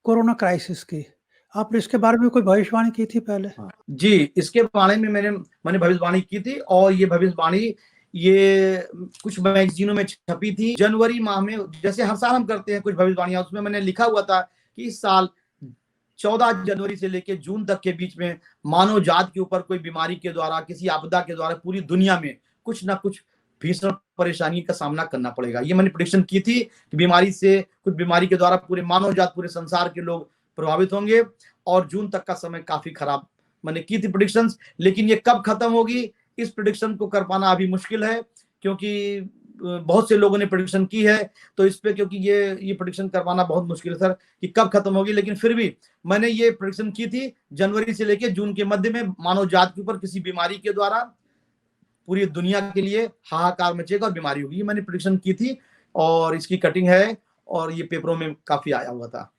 कोरोना क्राइसिस की। आपने इसके बारे में कोई भविष्यवाणी की थी पहले? जी, इसके बारे में मैंने भविष्यवाणी की थी और ये भविष्यवाणी ये कुछ मैगजीनों में छपी थी जनवरी माह में। जैसे हर साल हम करते हैं कुछ भविष्यवाणियां, उसमें मैंने लिखा हुआ था कि इस साल 14 जनवरी से लेकर जून तक के बीच में मानव जात के ऊपर कोई बीमारी के द्वारा, किसी आपदा के द्वारा पूरी दुनिया में कुछ ना कुछ भीषण परेशानी का सामना करना पड़ेगा। ये मैंने प्रेडिक्शन की थी कि बीमारी से, कुछ बीमारी के द्वारा पूरे मानव जात, पूरे संसार के लोग प्रभावित होंगे और जून तक का समय काफी खराब मैंने की थी प्रेडिक्शंस। लेकिन ये कब खत्म होगी, इस प्रेडिक्शन को कर पाना अभी मुश्किल है, क्योंकि बहुत से लोगों ने प्रेडिक्शन की है, तो इस पे, क्योंकि ये प्रेडिक्शन कर पाना बहुत मुश्किल है सर कि कब खत्म होगी। लेकिन फिर भी मैंने ये प्रेडिक्शन की थी जनवरी से लेकर जून के मध्य में मानव जात के ऊपर किसी बीमारी के द्वारा पूरी दुनिया के लिए हाहाकार मचेगा और बीमारी होगी। ये मैंने प्रेडिक्शन की थी और इसकी कटिंग है और ये पेपरों में काफी आया हुआ था।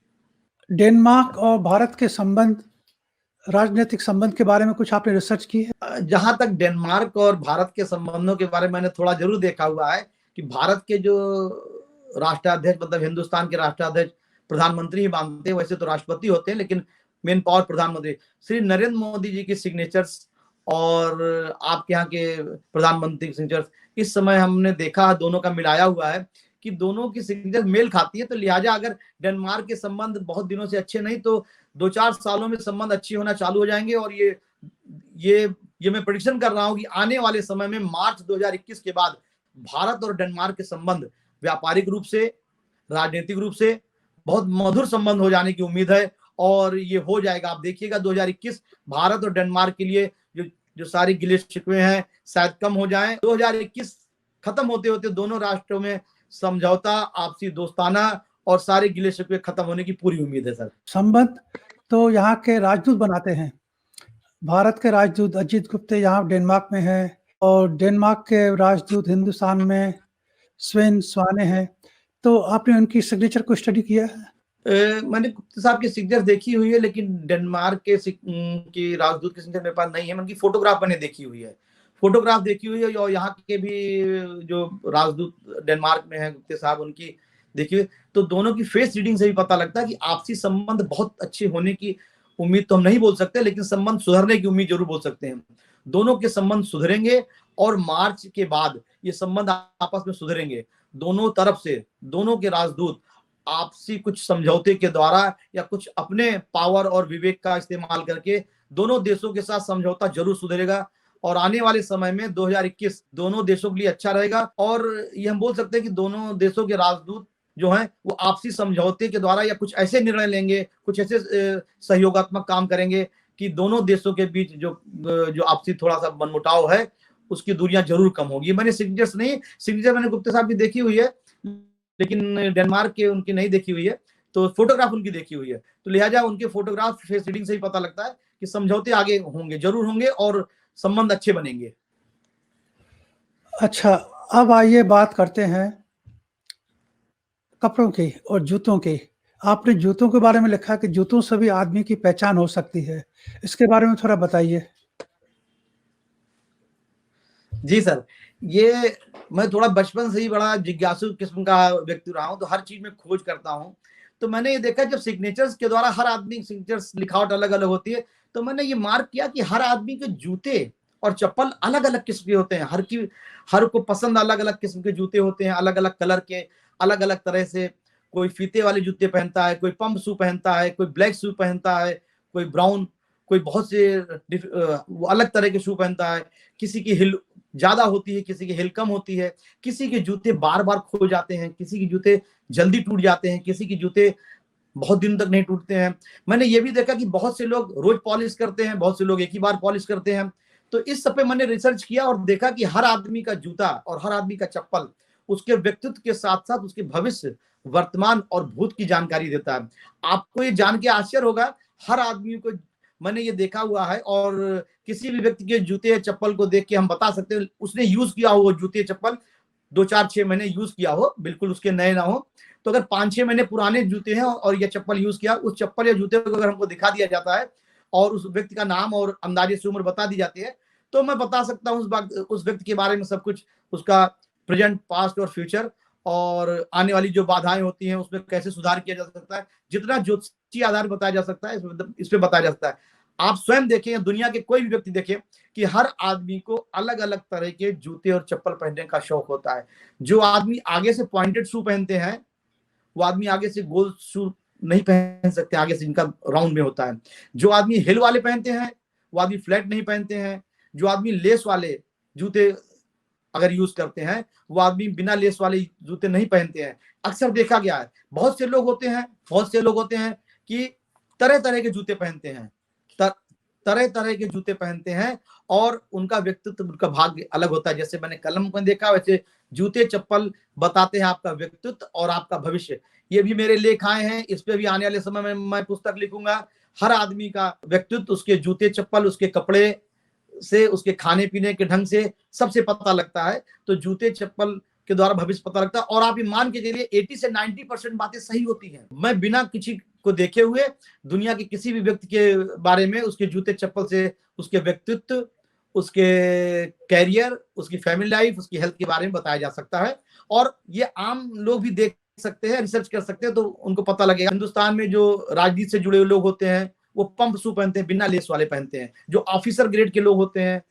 डेनमार्क और भारत के संबंध, राजनीतिक संबंध के बारे में कुछ आपने रिसर्च की है? जहां तक डेनमार्क और भारत के संबंधों के बारे में मैंने थोड़ा जरूर देखा हुआ है कि भारत के जो राष्ट्राध्यक्ष, मतलब हिंदुस्तान के राष्ट्राध्यक्ष प्रधानमंत्री ही मानते हैं, वैसे तो राष्ट्रपति होते हैं, लेकिन मेन पावर प्रधानमंत्री श्री नरेंद्र मोदी जी की सिग्नेचर्स और आपके यहाँ के प्रधानमंत्री की सिग्नेचर्स, इस समय हमने देखा दोनों का मिलाया हुआ है कि दोनों की सिग्नेचर मेल खाती है। तो लिहाजा अगर डेनमार्क के संबंध बहुत दिनों से अच्छे नहीं, तो 2-4 सालों में संबंध अच्छे होना चालू हो जाएंगे। और ये मैं प्रेडिक्शन कर रहा हूं कि आने वाले समय में मार्च 2021 के बाद भारत और डेनमार्क के संबंध व्यापारिक रूप से, राजनीतिक रूप से बहुत मधुर संबंध हो जाने की उम्मीद है। और ये हो जाएगा, आप देखिएगा 2021 भारत और डेनमार्क के लिए जो सारी गिले शिकवे हैं शायद कम हो जाएं। 2021 खत्म होते होते दोनों राष्ट्रों में समझौता, आपसी दोस्ताना और सारे गिले शिकवे खत्म होने की पूरी उम्मीद है सर। संबंध तो यहाँ के राजदूत बनाते हैं। भारत के राजदूत अजीत गुप्ते यहाँ डेनमार्क में है और डेनमार्क के राजदूत हिंदुस्तान में स्वेन स्वाने हैं। तो आपने उनकी सिग्नेचर को स्टडी किया है? मैंने गुप्ता साहब की सिग्नेचर देखी हुई है, लेकिन डेनमार्क के राजदूत की सिग्नेचर मेरे पास नहीं है। उनकी फोटोग्राफ मैंने देखी हुई है, और यहाँ के भी जो राजदूत डेनमार्क में है गुप्ते साहब, उनकी देखी हुई। तो दोनों की फेस रीडिंग से भी पता लगता है कि आपसी संबंध बहुत अच्छे होने की उम्मीद तो हम नहीं बोल सकते, लेकिन संबंध सुधरने की उम्मीद जरूर बोल सकते हैं। दोनों के संबंध सुधरेंगे और मार्च के बाद ये संबंध आपस में सुधरेंगे। दोनों तरफ से दोनों के राजदूत आपसी कुछ समझौते के द्वारा या कुछ अपने पावर और विवेक का इस्तेमाल करके दोनों देशों के साथ समझौता जरूर सुधरेगा। और आने वाले समय में 2021 दोनों देशों के लिए अच्छा रहेगा। और ये हम बोल सकते हैं कि दोनों देशों के राजदूत जो हैं वो आपसी समझौते के द्वारा या कुछ ऐसे निर्णय लेंगे, कुछ ऐसे सहयोगात्मक काम करेंगे कि दोनों देशों के बीच जो आपसी थोड़ा सा मनमुटाव है उसकी दूरियां जरूर कम होगी। मैंने सिग्नेचर मैंने गुप्ता साहब की देखी हुई है, लेकिन डेनमार्क के उनकी नहीं देखी हुई है, तो फोटोग्राफ उनकी देखी हुई है। तो लिहाजा उनके फोटोग्राफ फेस रीडिंग से ही पता लगता है कि समझौते आगे होंगे, जरूर होंगे और संबंध अच्छे बनेंगे। अच्छा, अब आइए बात करते हैं कपड़ों की और जूतों की। आपने जूतों के बारे में लिखा कि जूतों से भी आदमी की पहचान हो सकती है, इसके बारे में थोड़ा बताइए। जी सर, ये मैं थोड़ा बचपन से ही बड़ा जिज्ञासु किस्म का व्यक्ति रहा हूं, तो हर चीज में खोज करता हूं। तो मैंने ये देखा जब सिग्नेचर्स के द्वारा हर आदमी सिग्नेचर्स लिखावट अलग अलग होती है, तो मैंने ये मार्क किया कि हर आदमी के जूते और चप्पल अलग अलग किस्म के होते हैं। हर को पसंद अलग अलग किस्म के जूते होते हैं, अलग अलग कलर के, अलग अलग तरह से। कोई फीते वाले जूते पहनता है, कोई पंप शू पहनता है, कोई ब्लैक शू पहनता है, कोई ब्राउन, कोई बहुत से अलग तरह के शू पहनता है। किसी की हिल ज्यादा होती है, किसी की हिल कम होती है, किसी के जूते बार बार खो जाते हैं, किसी के जूते जल्दी टूट जाते हैं, किसी के जूते बहुत दिन तक नहीं टूटते हैं। मैंने ये भी देखा कि बहुत से लोग रोज पॉलिश करते हैं, बहुत से लोग एक ही बार पॉलिश करते हैं। तो इस सब पे मैंने रिसर्च किया और देखा कि हर आदमी का जूता और हर आदमी का चप्पल उसके व्यक्तित्व के साथ साथ उसके भविष्य, वर्तमान और भूत की जानकारी देता है। आपको ये जान के आश्चर्य होगा, हर आदमी को मैंने ये देखा हुआ है। और किसी भी व्यक्ति के जूते या चप्पल को देख के हम बता सकते हैं उसने यूज किया हो वो जूते चप्पल 2-4-6 महीने यूज किया हो, बिल्कुल उसके नए ना हो। तो अगर 5-6 महीने पुराने जूते हैं और ये चप्पल यूज किया, उस चप्पल या जूते को अगर हमको दिखा दिया जाता है और उस व्यक्ति का नाम और अंदाजे से उम्र बता दी जाती है, तो मैं बता सकता हूँ उस व्यक्ति के बारे में सब कुछ, उसका प्रेजेंट, पास्ट और फ्यूचर, और आने वाली जो बाधाएं होती हैं उसमें कैसे सुधार किया जा सकता है। जितना ज्योतिषीय आधार बताया जा सकता है इस पे बताया जा सकता है। आप स्वयं देखें, दुनिया के कोई भी व्यक्ति देखें कि हर आदमी को अलग अलग तरह के जूते और चप्पल पहनने का शौक होता है। जो आदमी आगे से पॉइंटेड शू पहनते हैं, वो आदमी आगे से गोल शू नहीं पहन सकते आगे से, जिनका राउंड में होता है। जो आदमी हिल वाले पहनते हैं वो आदमी फ्लैट नहीं पहनते हैं। जो आदमी लेस वाले जूते अगर यूज करते हैं वो आदमी बिना लेस वाले जूते नहीं पहनते हैं। अक्सर देखा गया है बहुत से लोग होते हैं कि तरह तरह के जूते पहनते हैं, तरह तरह के जूते पहनते हैं और उनका व्यक्तित्व, उनका भाग्य अलग होता है। जैसे मैंने कलम में देखा, वैसे जूते चप्पल बताते हैं आपका व्यक्तित्व और आपका भविष्य। ये भी मेरे लेख आए हैं, इस पे भी आने वाले समय में मैं पुस्तक लिखूंगा। हर आदमी का व्यक्तित्व उसके जूते चप्पल, उसके कपड़े से, उसके खाने पीने के ढंग से सबसे पता लगता है। तो जूते चप्पल के द्वारा भविष्य पता लगता है। और आप ये मान के चलिए 80 से 90% बातें सही होती हैं। मैं बिना किसी को देखे हुए दुनिया के किसी भी व्यक्ति के बारे में उसके जूते चप्पल से उसके व्यक्तित्व, उसके कैरियर, उसकी फैमिली लाइफ, उसकी हेल्थ के बारे में बताया जा सकता है। और ये आम लोग भी देख सकते हैं, रिसर्च कर सकते हैं, तो उनको पता लगेगा। हिंदुस्तान में जो राजनीति से जुड़े हुए लोग होते हैं वो पंप शू पहनते हैं, बिना लेस वाले पहनते हैं। जो ऑफिसर ग्रेड के लोग होते हैं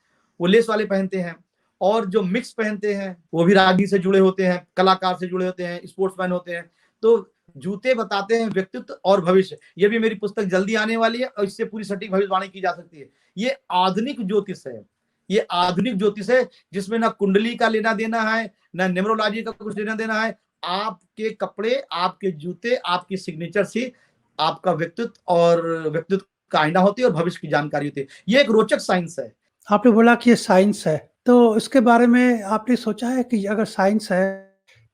वो लेस वाले पहनते हैं। और जो मिक्स पहनते हैं वो भी राजनीति से जुड़े होते हैं, कलाकार से जुड़े होते हैं, स्पोर्ट्समैन होते हैं। तो जूते बताते हैं व्यक्तित्व और भविष्य। ये भी मेरी पुस्तक जल्दी आने वाली है और इससे पूरी सटीक भविष्यवाणी की जा सकती है। ये आधुनिक ज्योतिष है, ये आधुनिक ज्योतिष है जिसमें ना कुंडली का लेना देना है, ना न्यूमरोलॉजी का कुछ लेना देना है। आपके कपड़े, आपके जूते, आपकी सिग्नेचर से आपका व्यक्तित्व और व्यक्तित्व का आईना होती है और भविष्य की जानकारी होती है। ये एक रोचक साइंस है। आपने बोला कि ये साइंस है, तो इसके बारे में आपने सोचा है कि अगर साइंस है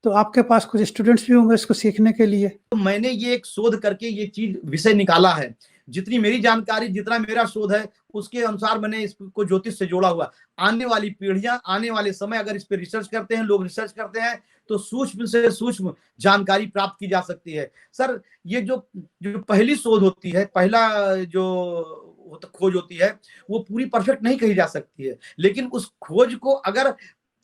तो आपके पास कुछ स्टूडेंट्स भी होंगे इसको सीखने के लिए? तो मैंने ये एक शोध करके ये चीज विषय निकाला है। जितनी मेरी जानकारी, जितना मेरा शोध है उसके अनुसार मैंने इसको ज्योतिष से जोड़ा हुआ। आने वाली पीढ़ियां, आने वाले समय अगर इस पे रिसर्च करते हैं, लोग रिसर्च करते हैं, तो सूक्ष्म से सूक्ष्म जानकारी प्राप्त की जा सकती है। सर, ये जो पहली शोध होती है, पहला जो खोज होती है, वो पूरी परफेक्ट नहीं कही जा सकती है। लेकिन उस खोज को अगर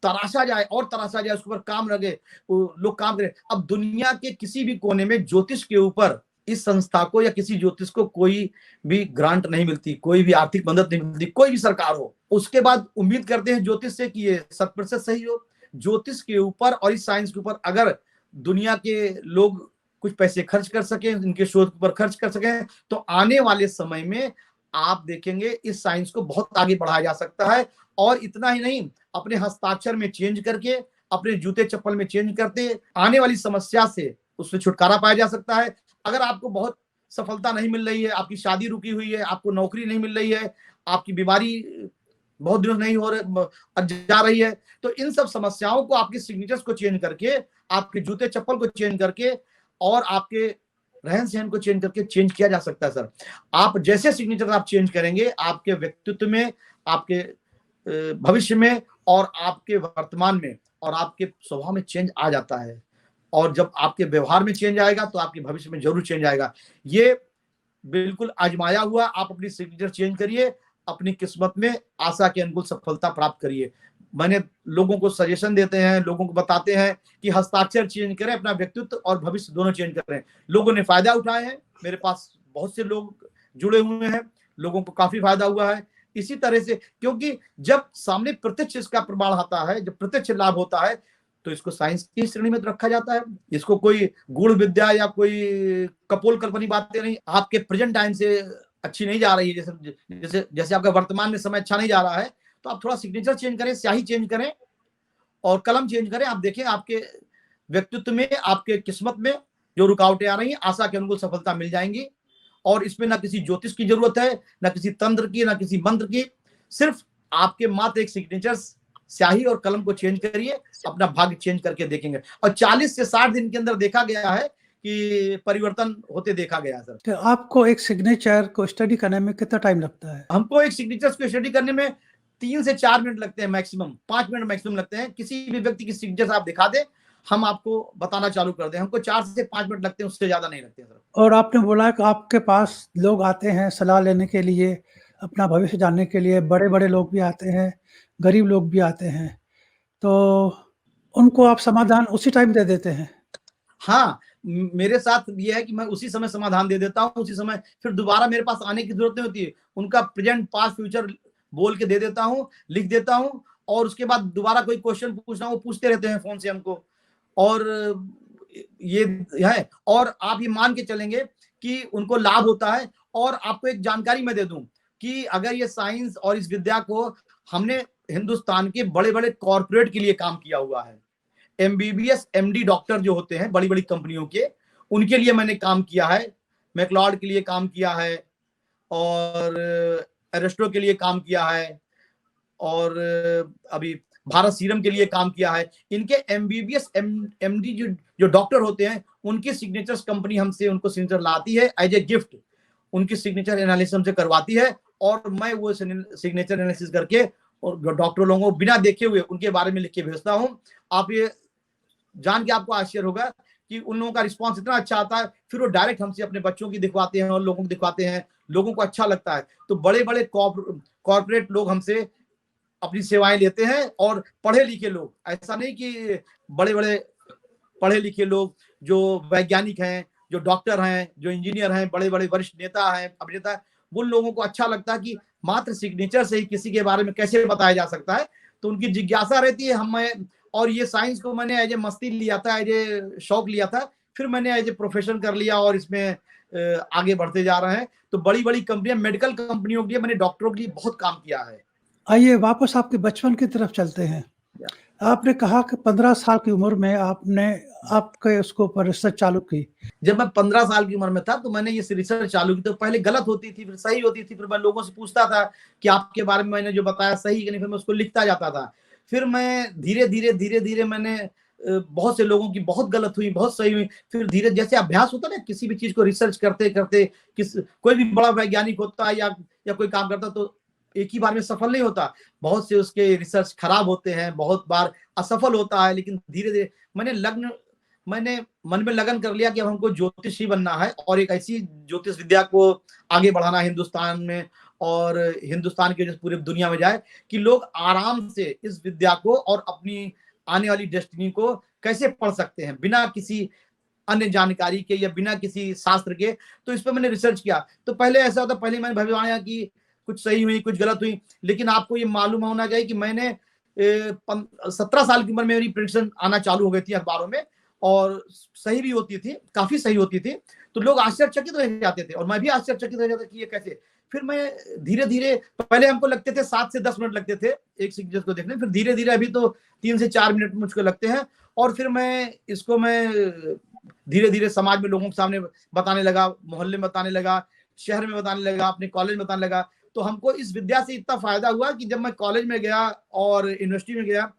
तराशा जाए और तराशा जाए, उसके ऊपर काम लगे, लोग काम करें। अब दुनिया के किसी भी कोने में ज्योतिष के ऊपर इस संस्था को या किसी ज्योतिष को कोई भी ग्रांट नहीं मिलती, कोई भी आर्थिक मदद नहीं मिलती, कोई भी सरकार हो। उसके बाद उम्मीद करते हैं ज्योतिष से कि ये 100% सही हो। ज्योतिष के ऊपर और इस साइंस के ऊपर अगर दुनिया के लोग कुछ पैसे खर्च कर सकें, इनके शोध पर खर्च कर सकें, तो आने वाले समय में आप देखेंगे इस साइंस को बहुत आगे बढ़ाया जा सकता है। और इतना ही नहीं, अपने हस्ताक्षर में चेंज करके, अपने जूते चप्पल में चेंज करते आने वाली समस्या से उसमें छुटकारा पाया जा सकता है। अगर आपको बहुत सफलता नहीं मिल रही है, आपकी शादी रुकी हुई है, आपको नौकरी नहीं मिल रही है, आपकी बीमारी बहुत दिनों नहीं हो रही जा रही है, तो इन सब समस्याओं को आपके सिग्नेचर्स को चेंज करके, आपके जूते चप्पल को चेंज करके और आपके रहन सहन को चेंज करके चेंज किया जा सकता है। सर, आप जैसे सिग्नेचर आप चेंज करेंगे, आपके व्यक्तित्व में, आपके भविष्य में और आपके वर्तमान में और आपके स्वभाव में चेंज आ जाता है। और जब आपके व्यवहार में चेंज आएगा तो आपके भविष्य में जरूर चेंज आएगा। ये बिल्कुल आजमाया हुआ। आप अपनी सिग्नेचर चेंज करिए, अपनी किस्मत में आशा के अनुकूल सफलता प्राप्त करिए। मैंने लोगों को सजेशन देते हैं, लोगों को बताते हैं कि हस्ताक्षर चेंज करें, अपना व्यक्तित्व और भविष्य दोनों चेंज करें। लोगों ने फायदा उठाए हैं, मेरे पास बहुत से लोग जुड़े हुए हैं, लोगों को काफी फायदा हुआ है। इसी तरह से, क्योंकि जब सामने प्रत्यक्ष इसका प्रमाण आता है, जब प्रत्यक्ष लाभ होता है, तो इसको साइंस की श्रेणी में रखा जाता है। इसको कोई गूढ़ विद्या या कोई कपोल कल्पनी बातें नहीं। आपके प्रेजेंट टाइम से अच्छी नहीं जा रही है, जैसे आपका वर्तमान में समय अच्छा नहीं जा रहा है, तो आप थोड़ा सिग्नेचर चेंज करें, स्याही चेंज करें और कलम चेंज करें। आप देखें आपके व्यक्तित्व में, आपके किस्मत में जो रुकावटें आ रही हैं, आशा के अनुकूल सफलता मिल जाएंगी। और इसमें ना किसी ज्योतिष की जरूरत है, ना किसी तंत्र की, ना किसी मंत्र की। सिर्फ आपके मात्र एक सिग्नेचर, स्याही और कलम को चेंज करिए, अपना भाग्य चेंज करके देखेंगे। और 40 से 60 दिन के अंदर देखा गया है कि परिवर्तन होते देखा गया। सर, तो आपको एक सिग्नेचर को स्टडी करने में कितना टाइम लगता है? हमको एक सिग्नेचर को स्टडी करने में 3 से 4 मिनट लगते हैं, मैक्सिमम 5 मिनट मैक्सिमम लगते हैं। किसी भी व्यक्ति की सिग्नेचर आप दिखा दें, हम आपको बताना चालू कर दें। हमको 4 से 5 मिनट लगते हैं, उससे ज्यादा नहीं लगते सर। और आपने बोला कि आपके पास लोग आते हैं सलाह लेने के लिए, अपना भविष्य जानने के लिए। बड़े बड़े लोग भी आते हैं, गरीब लोग भी आते हैं, तो उनको आप समाधान उसी टाइम दे देते हैं? हाँ, मेरे साथ ये है कि मैं उसी समय समाधान दे देता हूँ, उसी समय फिर दोबारा मेरे पास आने की जरूरत नहीं होती है। उनका प्रेजेंट, पास्ट, फ्यूचर बोल के दे देता हूँ, लिख देता हूँ। और उसके बाद दोबारा कोई क्वेश्चन पूछना, वो पूछते रहते हैं फोन से हमको। और ये है, और आप ये मान के चलेंगे कि उनको लाभ होता है। और आपको एक जानकारी मैं दे दूं कि अगर ये साइंस और इस विद्या को हमने हिंदुस्तान के बड़े बड़े कॉर्पोरेट के लिए काम किया हुआ है। एमबीबीएस एमडी डॉक्टर जो होते हैं बड़ी बड़ी कंपनियों के, उनके लिए मैंने काम किया है। मैक्लॉड के लिए काम किया है, और एरेस्टो के लिए काम किया है, और अभी भारत सीरम के लिए काम किया है। इनके एमबीबीएस एमडी जो डॉक्टर होते हैं, उनकी सिग्नेचर्स कंपनी हमसे उनको सिग्नेचर लाती है एज ए गिफ्ट। उनकी सिग्नेचर एनालिसिस हमसे करवाती है, और मैं वो सिग्नेचर एनालिसिस करके और डॉक्टर लोगों को बिना देखे हुए उनके बारे में लिख के भेजता हूँ। आप ये जान के आपको आश्चर्य होगा कि उन लोगों का रिस्पांस इतना अच्छा आता है, फिर वो डायरेक्ट हमसे अपने बच्चों की दिखवाते हैं और लोगों को दिखवाते हैं, लोगों को अच्छा लगता है। तो बड़े बड़े कॉर्पोरेट लोग हमसे अपनी सेवाएं लेते हैं, और पढ़े लिखे लोग, ऐसा नहीं कि बड़े बड़े पढ़े लिखे लोग जो वैज्ञानिक हैं, जो डॉक्टर हैं, जो इंजीनियर हैं, बड़े बड़े वरिष्ठ नेता हैं, अभिनेता, उन लोगों को अच्छा लगता है कि मात्र सिग्नेचर से ही किसी के बारे में कैसे बताया जा सकता है। तो उनकी जिज्ञासा रहती है। हमें, और ये साइंस को मैंने एज ए मस्ती लिया था, एज ए शौक लिया था, फिर मैंने एज ए प्रोफेशन कर लिया, और इसमें आगे बढ़ते जा रहे हैं। तो बड़ी बड़ी कंपनियां, मेडिकल कंपनियों के लिए, मैंने डॉक्टरों के लिए बहुत काम किया है। आइए वापस आपके बचपन की तरफ चलते हैं। आपने कहा कि 15 साल की उम्र में आपके उसको ऊपर रिसर्च चालू की। जब मैं 15 साल की उम्र में था तो मैंने ये रिसर्च चालू की। तो पहले गलत होती थी, फिर सही होती थी, फिर मैं लोगों से पूछता था कि आपके बारे में मैंने जो बताया सही कि नहीं, फिर मैं उसको लिखता जाता था। फिर मैं धीरे धीरे मैंने बहुत से लोगों की बहुत गलत हुई, बहुत सही हुई। फिर धीरे, जैसे अभ्यास होता है ना, किसी भी चीज को रिसर्च करते करते, कोई भी बड़ा वैज्ञानिक होता है या कोई काम करता, तो एक ही बार में सफल नहीं होता। बहुत से उसके रिसर्च खराब होते हैं, बहुत बार असफल होता है। लेकिन धीरे धीरे मैंने मन में लगन कर लिया कि अब हमको ज्योतिषी बनना है, और एक ऐसी ज्योतिष विद्या को आगे बढ़ाना है हिंदुस्तान में, और हिंदुस्तान की वजह से पूरी दुनिया में जाए, कि लोग आराम से इस विद्या को और अपनी आने वाली डेस्टिनी को कैसे पढ़ सकते हैं बिना किसी अन्य जानकारी के या बिना किसी शास्त्र के। तो इस पर मैंने रिसर्च किया। तो पहले ऐसा होता, पहले मैंने भविष्यवाणियां की, कुछ सही हुई, कुछ गलत हुई। लेकिन आपको ये मालूम होना चाहिए कि मैंने 17 साल की उम्र में मेरी प्रेडिक्शन आना चालू हो गई थी अखबारों में, और सही भी होती थी, काफी सही होती थी। तो लोग आश्चर्यचकित रह जाते थे, और मैं भी आश्चर्यचकित रह जाता कि ये कैसे। फिर मैं धीरे धीरे, पहले हमको लगते थे 7 से 10 मिनट लगते थे एक सिग्नेचर को देखने, फिर धीरे धीरे अभी तो 3 से 4 मिनट मुझको लगते हैं। और फिर मैं धीरे धीरे समाज में लोगों के सामने बताने लगा, मोहल्ले में बताने लगा, शहर में बताने लगा, अपने कॉलेज में बताने लगा। तो हमको इस विद्या से इतना फायदा हुआ कि जब मैं कॉलेज में गया और यूनिवर्सिटी में गया,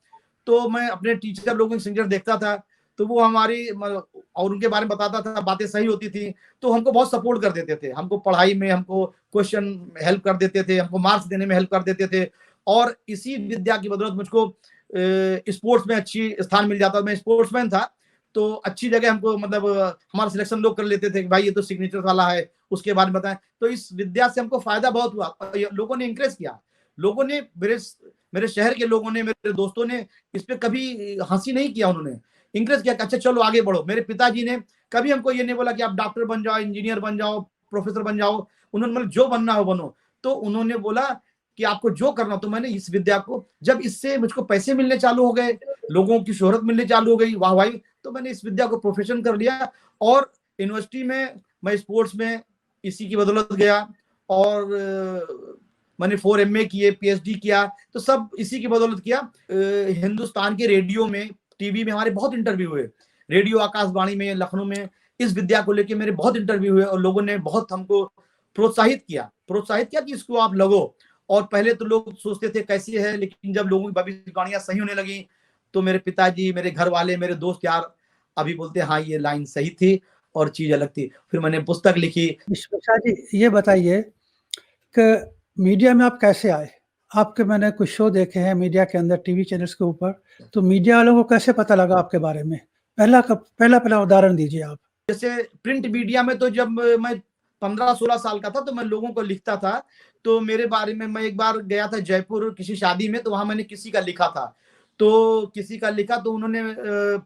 तो मैं अपने टीचर लोगों की सिग्नेचर देखता था, तो वो हमारी और उनके बारे में बताता था, बातें सही होती थी, तो हमको बहुत सपोर्ट कर देते थे। हमको पढ़ाई में, हमको क्वेश्चन हेल्प कर देते थे, हमको मार्क्स देने में हेल्प कर देते थे। और इसी विद्या की बदौलत मुझको स्पोर्ट्स में अच्छी स्थान मिल जाता। मैं स्पोर्ट्समैन था, तो अच्छी जगह हमको, मतलब हमारा सिलेक्शन लोग कर लेते थे कि भाई ये तो सिग्नेचर वाला है, उसके बारे में बताएं। तो इस विद्या से हमको फायदा बहुत हुआ। लोगों ने इंकरेज किया, लोगों ने, मेरे शहर के लोगों ने, मेरे दोस्तों ने इस पे कभी हंसी नहीं किया, उन्होंने इंकरेज किया कि अच्छा चलो आगे बढ़ो। मेरे पिताजी ने कभी हमको ये नहीं बोला कि आप डॉक्टर बन जाओ, इंजीनियर बन जाओ, प्रोफेसर बन जाओ। उन्होंने मतलब जो बनना हो बनो। तो उन्होंने बोला कि आपको जो करना। तो मैंने इस विद्या को, जब इससे मुझको पैसे मिलने चालू हो गए, लोगों की शोहरत मिलने चालू हो गई, वाहवाही, तो मैंने इस विद्या को प्रोफेशन कर लिया। और यूनिवर्सिटी में मैं स्पोर्ट्स में इसी की बदौलत गया, और मैंने 4 MA किए, PhD किया, तो सब इसी की बदौलत किया। हिंदुस्तान के रेडियो में, टीवी में हमारे बहुत इंटरव्यू हुए, रेडियो आकाशवाणी में, लखनऊ में इस विद्या को लेके मेरे बहुत इंटरव्यू हुए, और लोगों ने बहुत हमको प्रोत्साहित किया कि इसको आप लगो। और पहले तो लोग सोचते थे कैसी है, लेकिन जब लोगों की भविष्यवाणियां सही होने लगी, तो मेरे पिताजी, मेरे घर वाले, मेरे दोस्त यार अभी बोलते हाँ ये लाइन सही थी और चीज अलग थी। फिर मैंने पुस्तक लिखी। विश्वशा जी, ये बताइए कि मीडिया में आप कैसे आए? आपके मैंने कुछ शो देखे हैं मीडिया के अंदर, टीवी चैनल्स के ऊपर, तो मीडिया वालों को कैसे पता लगा आपके बारे में? पहला उदाहरण दीजिए आप। जैसे प्रिंट मीडिया में, तो जब मैं 15-16 साल का था, तो मैं लोगों को लिखता था। तो मेरे बारे में, मैं एक बार गया था जयपुर किसी शादी में, तो वहां मैंने किसी का लिखा था। तो किसी का लिखा, तो उन्होंने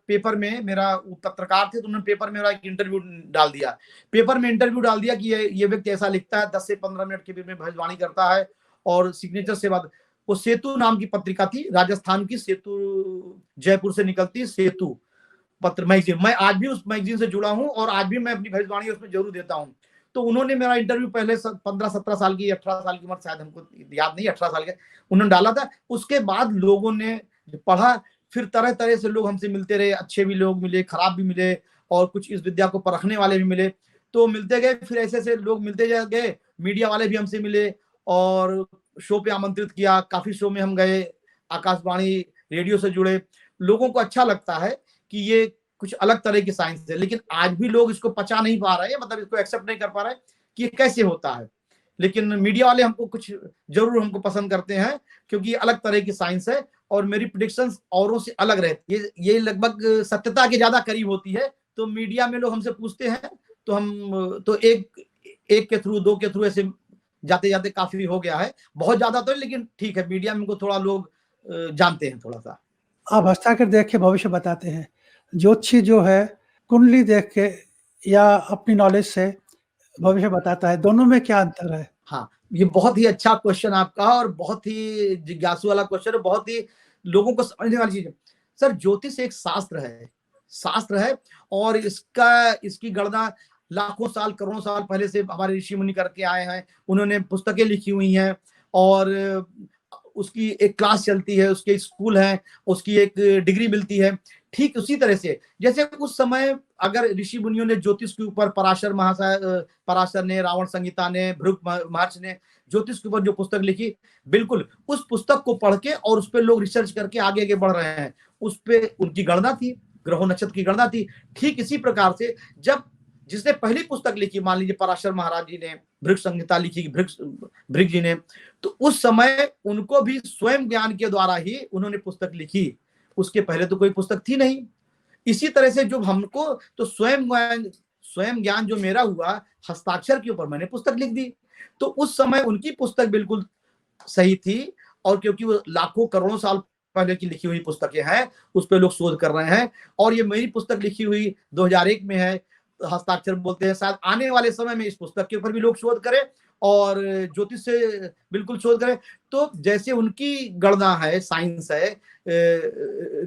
पेपर में, मेरा पत्रकार थे, तो उन्होंने पेपर में मेरा एक इंटरव्यू डाल दिया। पेपर में इंटरव्यू डाल दिया कि ये व्यक्ति ऐसा लिखता है, 10 से 15 मिनट के बीच में भविष्यवाणी करता है, और सिग्नेचर से बाद। वो सेतु नाम की पत्रिका थी, राजस्थान की, सेतु, जयपुर से निकलती सेतु, पत्र मैगजीन, मैं आज भी उस मैगजीन से जुड़ा हूं और आज भी मैं अपनी भविष्यवाणी उसमें जरूर देता हूं। तो उन्होंने मेरा इंटरव्यू पहले 15-17 साल की, 18 साल की उम्र, शायद हमको याद नहीं, 18 साल के उन्होंने डाला था। उसके बाद लोगों ने पढ़ा, फिर तरह तरह से लोग हमसे मिलते रहे, अच्छे भी लोग मिले, खराब भी मिले, और कुछ इस विद्या को परखने वाले भी मिले। तो मिलते गए, फिर ऐसे ऐसे लोग मिलते गए, मीडिया वाले भी हमसे मिले और शो पे आमंत्रित किया, काफी शो में हम गए, आकाशवाणी रेडियो से जुड़े। लोगों को अच्छा लगता है कि ये कुछ अलग तरह की साइंस है, लेकिन आज भी लोग इसको पचा नहीं पा रहे हैं, मतलब इसको एक्सेप्ट नहीं कर पा रहे कि ये कैसे होता है। लेकिन मीडिया वाले हमको कुछ जरूर हमको पसंद करते हैं, क्योंकि ये अलग तरह की साइंस है और मेरी प्रेडिक्शंस औरों से अलग रहती है। ये लगभग सत्यता के ज्यादा करीब होती है। तो मीडिया में लोग हमसे पूछते हैं तो हम तो एक के थ्रू, 2 के थ्रू ऐसे जाते जाते काफी हो गया है, बहुत ज्यादा तो, लेकिन ठीक है, मीडिया में को थोड़ा लोग जानते हैं थोड़ा सा। आप हस्ताक्षर देख के भविष्य बताते हैं, ज्योतिषी जो है कुंडली देख के या अपनी नॉलेज से भविष्य बताता है, दोनों में क्या अंतर है? हाँ, ये बहुत ही अच्छा क्वेश्चन आपका, और बहुत ही जिज्ञासु वाला क्वेश्चन है, बहुत ही लोगों को समझने वाली चीज है। सर, ज्योतिष एक शास्त्र है और इसकी गणना लाखों साल, करोड़ों साल पहले से हमारे ऋषि मुनि करके आए हैं। उन्होंने पुस्तकें लिखी हुई हैं और उसकी एक क्लास चलती है, उसके स्कूल है, उसकी एक डिग्री मिलती है। ठीक उसी तरह से जैसे उस समय अगर ऋषि मुनियों ने ज्योतिष के ऊपर, पराशर ने, रावण संहिता ने, भृगु महर्षि ने ज्योतिष के ऊपर जो पुस्तक लिखी, बिल्कुल उस पुस्तक को पढ़ के और उस पर लोग रिसर्च करके आगे आगे बढ़ रहे हैं। उस पर उनकी गणना थी, ग्रहों नक्षत्र की गणना थी। ठीक इसी प्रकार से जब जिसने पहली पुस्तक लिखी, मान लीजिए पराशर महाराज जी ने भृगु संहिता लिखी, भृगु जी ने, तो उस समय उनको भी स्वयं ज्ञान के द्वारा ही उन्होंने पुस्तक लिखी। उसके पहले तो कोई पुस्तक थी नहीं। इसी तरह से जो हमको तो स्वयं ज्ञान जो मेरा हुआ, हस्ताक्षर के ऊपर मैंने पुस्तक लिख दी। तो उस समय उनकी पुस्तक बिल्कुल सही थी, और क्योंकि वो लाखों करोड़ों साल पहले की लिखी हुई पुस्तकें हैं, उस पर लोग शोध कर रहे हैं। और ये मेरी पुस्तक लिखी हुई 2001 में है, हस्ताक्षर बोलते हैं। शायद आने वाले समय में इस पुस्तक के ऊपर भी लोग शोध करें और ज्योतिष से बिल्कुल शोध करें। तो जैसे उनकी गणना है, साइंस है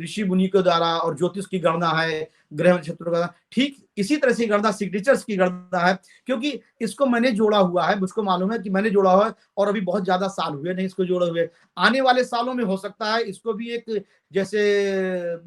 ऋषि मुनि के द्वारा, और ज्योतिष की गणना है ग्रह नक्षत्रों का, ठीक इसी तरह से गणना सिग्नेचर्स की गणना है। क्योंकि इसको मैंने जोड़ा हुआ है, मुझको मालूम है कि मैंने जोड़ा हुआ है, और अभी बहुत ज्यादा साल हुए नहीं इसको जोड़े हुए। आने वाले सालों में हो सकता है इसको भी एक, जैसे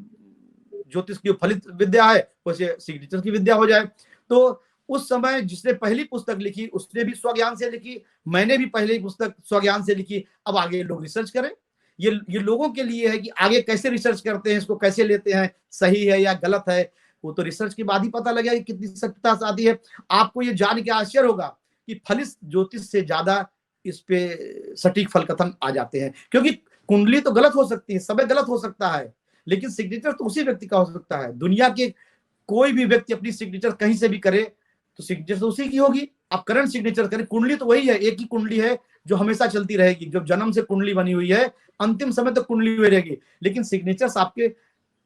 ज्योतिष की फलित विद्या है, वैसे सिग्नेचर की विद्या हो जाए। तो उस समय जिसने पहली पुस्तक लिखी उसने भी स्वज्ञान से लिखी, मैंने भी पहली पुस्तक स्वज्ञान से लिखी। अब आगे लोग रिसर्च करें, ये लोगों के लिए है कि आगे कैसे रिसर्च करते हैं, इसको कैसे लेते हैं, सही है या गलत है, वो तो रिसर्च के बाद ही पता लगेगा कि कितनी सत्यता से आती है। आपको ये जान के आश्चर्य होगा कि फलित ज्योतिष से ज्यादा इस पे सटीक फल कथन आ जाते हैं। क्योंकि कुंडली तो गलत हो सकती है, समय गलत हो सकता है, लेकिन सिग्नेचर तो उसी व्यक्ति का हो सकता है। दुनिया के कोई भी व्यक्ति अपनी सिग्नेचर कहीं से भी करे तो सिग्नेचर तो उसी की होगी। आप करंट सिग्नेचर करें, कुंडली तो वही है, एक ही कुंडली है जो हमेशा चलती रहेगी, जो जन्म से कुंडली बनी हुई है, अंतिम समय तक कुंडली हुई रहेगी। लेकिन सिग्नेचर्स आपके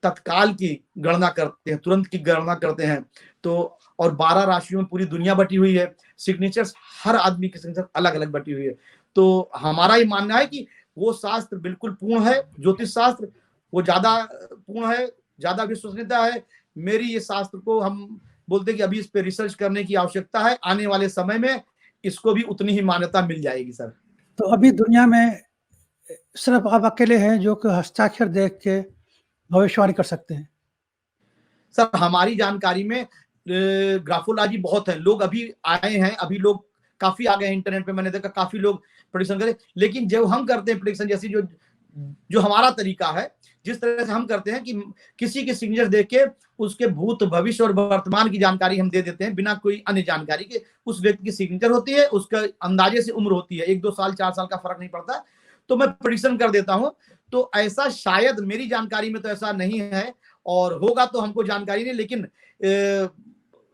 तत्काल की गणना करते हैं, तुरंत की गणना करते हैं। तो और 12 राशियों में पूरी दुनिया बटी हुई है, सिग्नेचर्स हर आदमी की सिग्नेचर अलग अलग बटी हुई है। तो हमारा ये मानना है कि वो शास्त्र बिल्कुल पूर्ण है, ज्योतिष शास्त्र वो ज्यादा पूर्ण है, ज्यादा विश्वसनीयता है। मेरी ये शास्त्र को हम बोलते हैं कि अभी इस पे रिसर्च करने की आवश्यकता है, आने वाले समय में इसको भी उतनी ही मान्यता मिल जाएगी सर। तो अभी दुनिया में सिर्फ आप अकेले हैं जो कि हस्ताक्षर देख के भविष्यवाणी कर सकते हैं? सर, हमारी जानकारी में ग्राफोलॉजी बहुत है, लोग अभी आए हैं, अभी लोग काफी आ गए हैं इंटरनेट पे, मैंने देखा काफी लोग प्रेडिक्शन करे। लेकिन जब हम करते हैं प्रेडिक्शन, जैसी जो हमारा तरीका है, जिस तरह से हम करते हैं कि किसी के सिग्नेचर देख के उसके भूत, भविष्य और वर्तमान की जानकारी हम दे देते हैं बिना कोई अन्य जानकारी के। उस व्यक्ति की सिग्नेचर होती है, उसका अंदाजे से उम्र होती है, 1-2 साल 4 साल का फर्क नहीं पड़ता, तो मैं प्रेडिक्शन कर देता हूं। तो ऐसा शायद मेरी जानकारी में तो ऐसा नहीं है, और होगा तो हमको जानकारी नहीं, लेकिन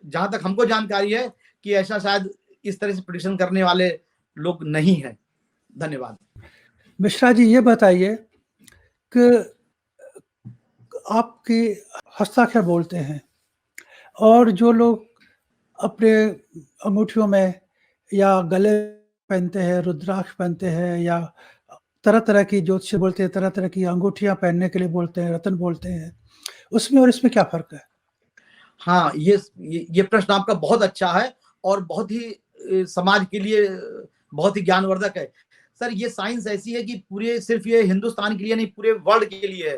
जहां तक हमको जानकारी है कि ऐसा शायद इस तरह से प्रेडिक्शन करने वाले लोग नहीं है। धन्यवाद। मिश्रा जी, ये बताइए कि आपकी हस्ताक्षर बोलते हैं और जो लोग अपने अंगूठियों में या गले पहनते हैं, रुद्राक्ष पहनते हैं, या तरह तरह की ज्योतिष बोलते हैं, तरह तरह की अंगूठियां पहनने के लिए बोलते हैं, रत्न बोलते हैं, उसमें और इसमें क्या फर्क है? हाँ, ये प्रश्न आपका बहुत अच्छा है और बहुत ही समाज के लिए बहुत ही ज्ञानवर्धक है। सर, ये साइंस ऐसी है कि पूरे सिर्फ ये हिंदुस्तान के लिए नहीं, पूरे वर्ल्ड के लिए है।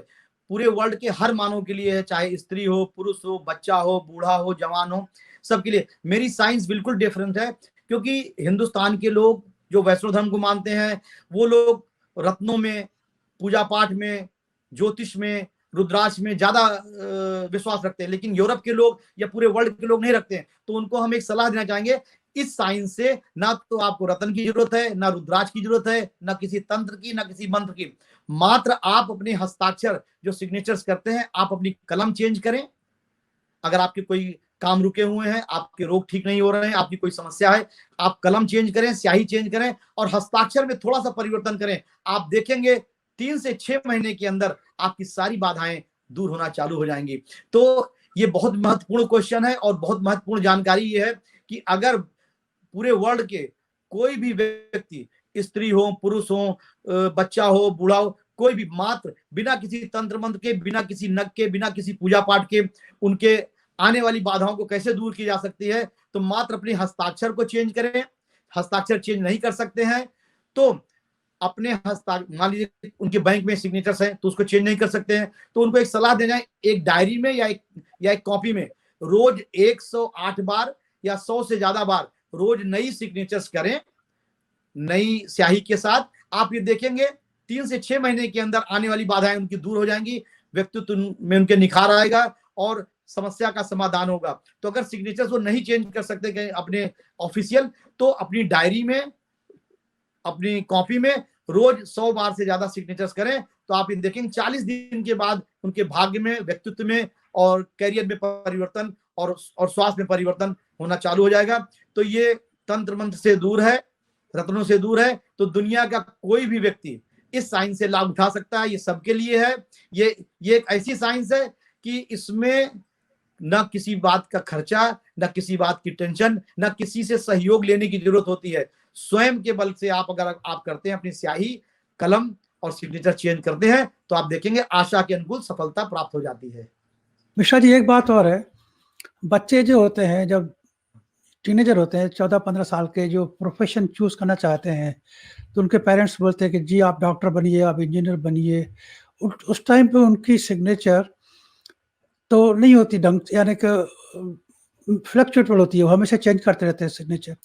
पूरे वर्ल्ड के हर मानव के लिए है, चाहे स्त्री हो, पुरुष हो, बच्चा हो, बूढ़ा हो, जवान हो, सबके लिए। मेरी साइंस बिल्कुल डिफरेंट है, क्योंकि हिंदुस्तान के लोग जो वैष्णव धर्म को मानते हैं, वो लोग रत्नों में, पूजा पाठ में, ज्योतिष में, रुद्राक्ष में ज्यादा विश्वास रखते हैं, लेकिन यूरोप के लोग या पूरे वर्ल्ड के लोग नहीं रखते हैं। तो उनको हम एक सलाह देना चाहेंगे, इस साइंस से ना तो आपको रत्न की जरूरत है, ना रुद्राक्ष की जरूरत है, ना किसी तंत्र की, ना किसी मंत्र की। मात्र आप अपने हस्ताक्षर जो सिग्नेचर्स करते हैं, आप अपनी कलम चेंज करें। अगर आपके कोई काम रुके हुए हैं, आपके रोग ठीक नहीं हो रहे हैं, आपकी कोई समस्या है, आप कलम चेंज करें, स्याही चेंज करें और हस्ताक्षर में थोड़ा सा परिवर्तन करें। आप देखेंगे 3 से 6 महीने के अंदर आपकी सारी बाधाएं दूर होना चालू हो जाएंगी। तो ये बहुत महत्वपूर्ण क्वेश्चन है और बहुत महत्वपूर्ण जानकारी ये है कि अगर पूरे वर्ल्ड के कोई भी व्यक्ति, स्त्री हो, पुरुष हो, बच्चा हो, बूढ़ा हो, कोई भी, मात्र बिना किसी तंत्र मंत्र के, बिना किसी नग के, बिना किसी पूजा पाठ के उनके आने वाली बाधाओं को कैसे दूर की जा सकती है, तो मात्र अपने हस्ताक्षर को चेंज करें। हस्ताक्षर चेंज नहीं कर सकते हैं तो अपने मान लीजिए उनके बैंक में सिग्नेचर्स है तो उसको चेंज नहीं कर सकते हैं, तो उनको एक सलाह देना है, एक डायरी में या एक कॉपी में रोज 108 बार या 100 से ज्यादा बार रोज नई सिग्नेचर्स करें, नई स्याही के साथ। आप ये देखेंगे 3 से 6 महीने के अंदर आने वाली बाधाएं उनकी दूर हो जाएंगी, व्यक्तित्व में उनके निखार आएगा और समस्या का समाधान होगा। तो अगर सिग्नेचर्स वो नहीं चेंज कर सकते कहीं अपने ऑफिशियल, तो अपनी डायरी में, अपनी कॉपी में रोज 100 बार से ज्यादा सिग्नेचर्स करें, तो आप ये देखेंगे 40 दिन के बाद उनके भाग्य में, व्यक्तित्व में और करियर में परिवर्तन और स्वास्थ्य में परिवर्तन होना चालू हो जाएगा। तो ये तंत्र मंत्र से दूर है, रत्नों से दूर है, तो दुनिया का कोई भी व्यक्ति इस साइंस से लाभ उठा सकता है। ये सबके लिए है। ये एक ऐसी साइंस है कि इसमें न किसी बात का खर्चा, न किसी बात की टेंशन, न किसी से सहयोग लेने की जरूरत होती है। स्वयं के बल से अगर आप करते हैं, अपनी स्याही, कलम और सिग्नेचर चेंज करते हैं, तो आप देखेंगे आशा के अनुकूल सफलता प्राप्त हो जाती है। मिश्रा जी, एक बात और है, बच्चे जो होते हैं, जब टीनेजर होते हैं, 14-15 साल के, जो प्रोफेशन चूज करना चाहते हैं, तो उनके पेरेंट्स बोलते हैं कि जी आप डॉक्टर बनिए, आप इंजीनियर बनिए। उस टाइम पे उनकी सिग्नेचर तो नहीं होती ढंग, यानी कि फ्लक्चुएटेबल होती है, वो हमेशा चेंज करते रहते हैं सिग्नेचर।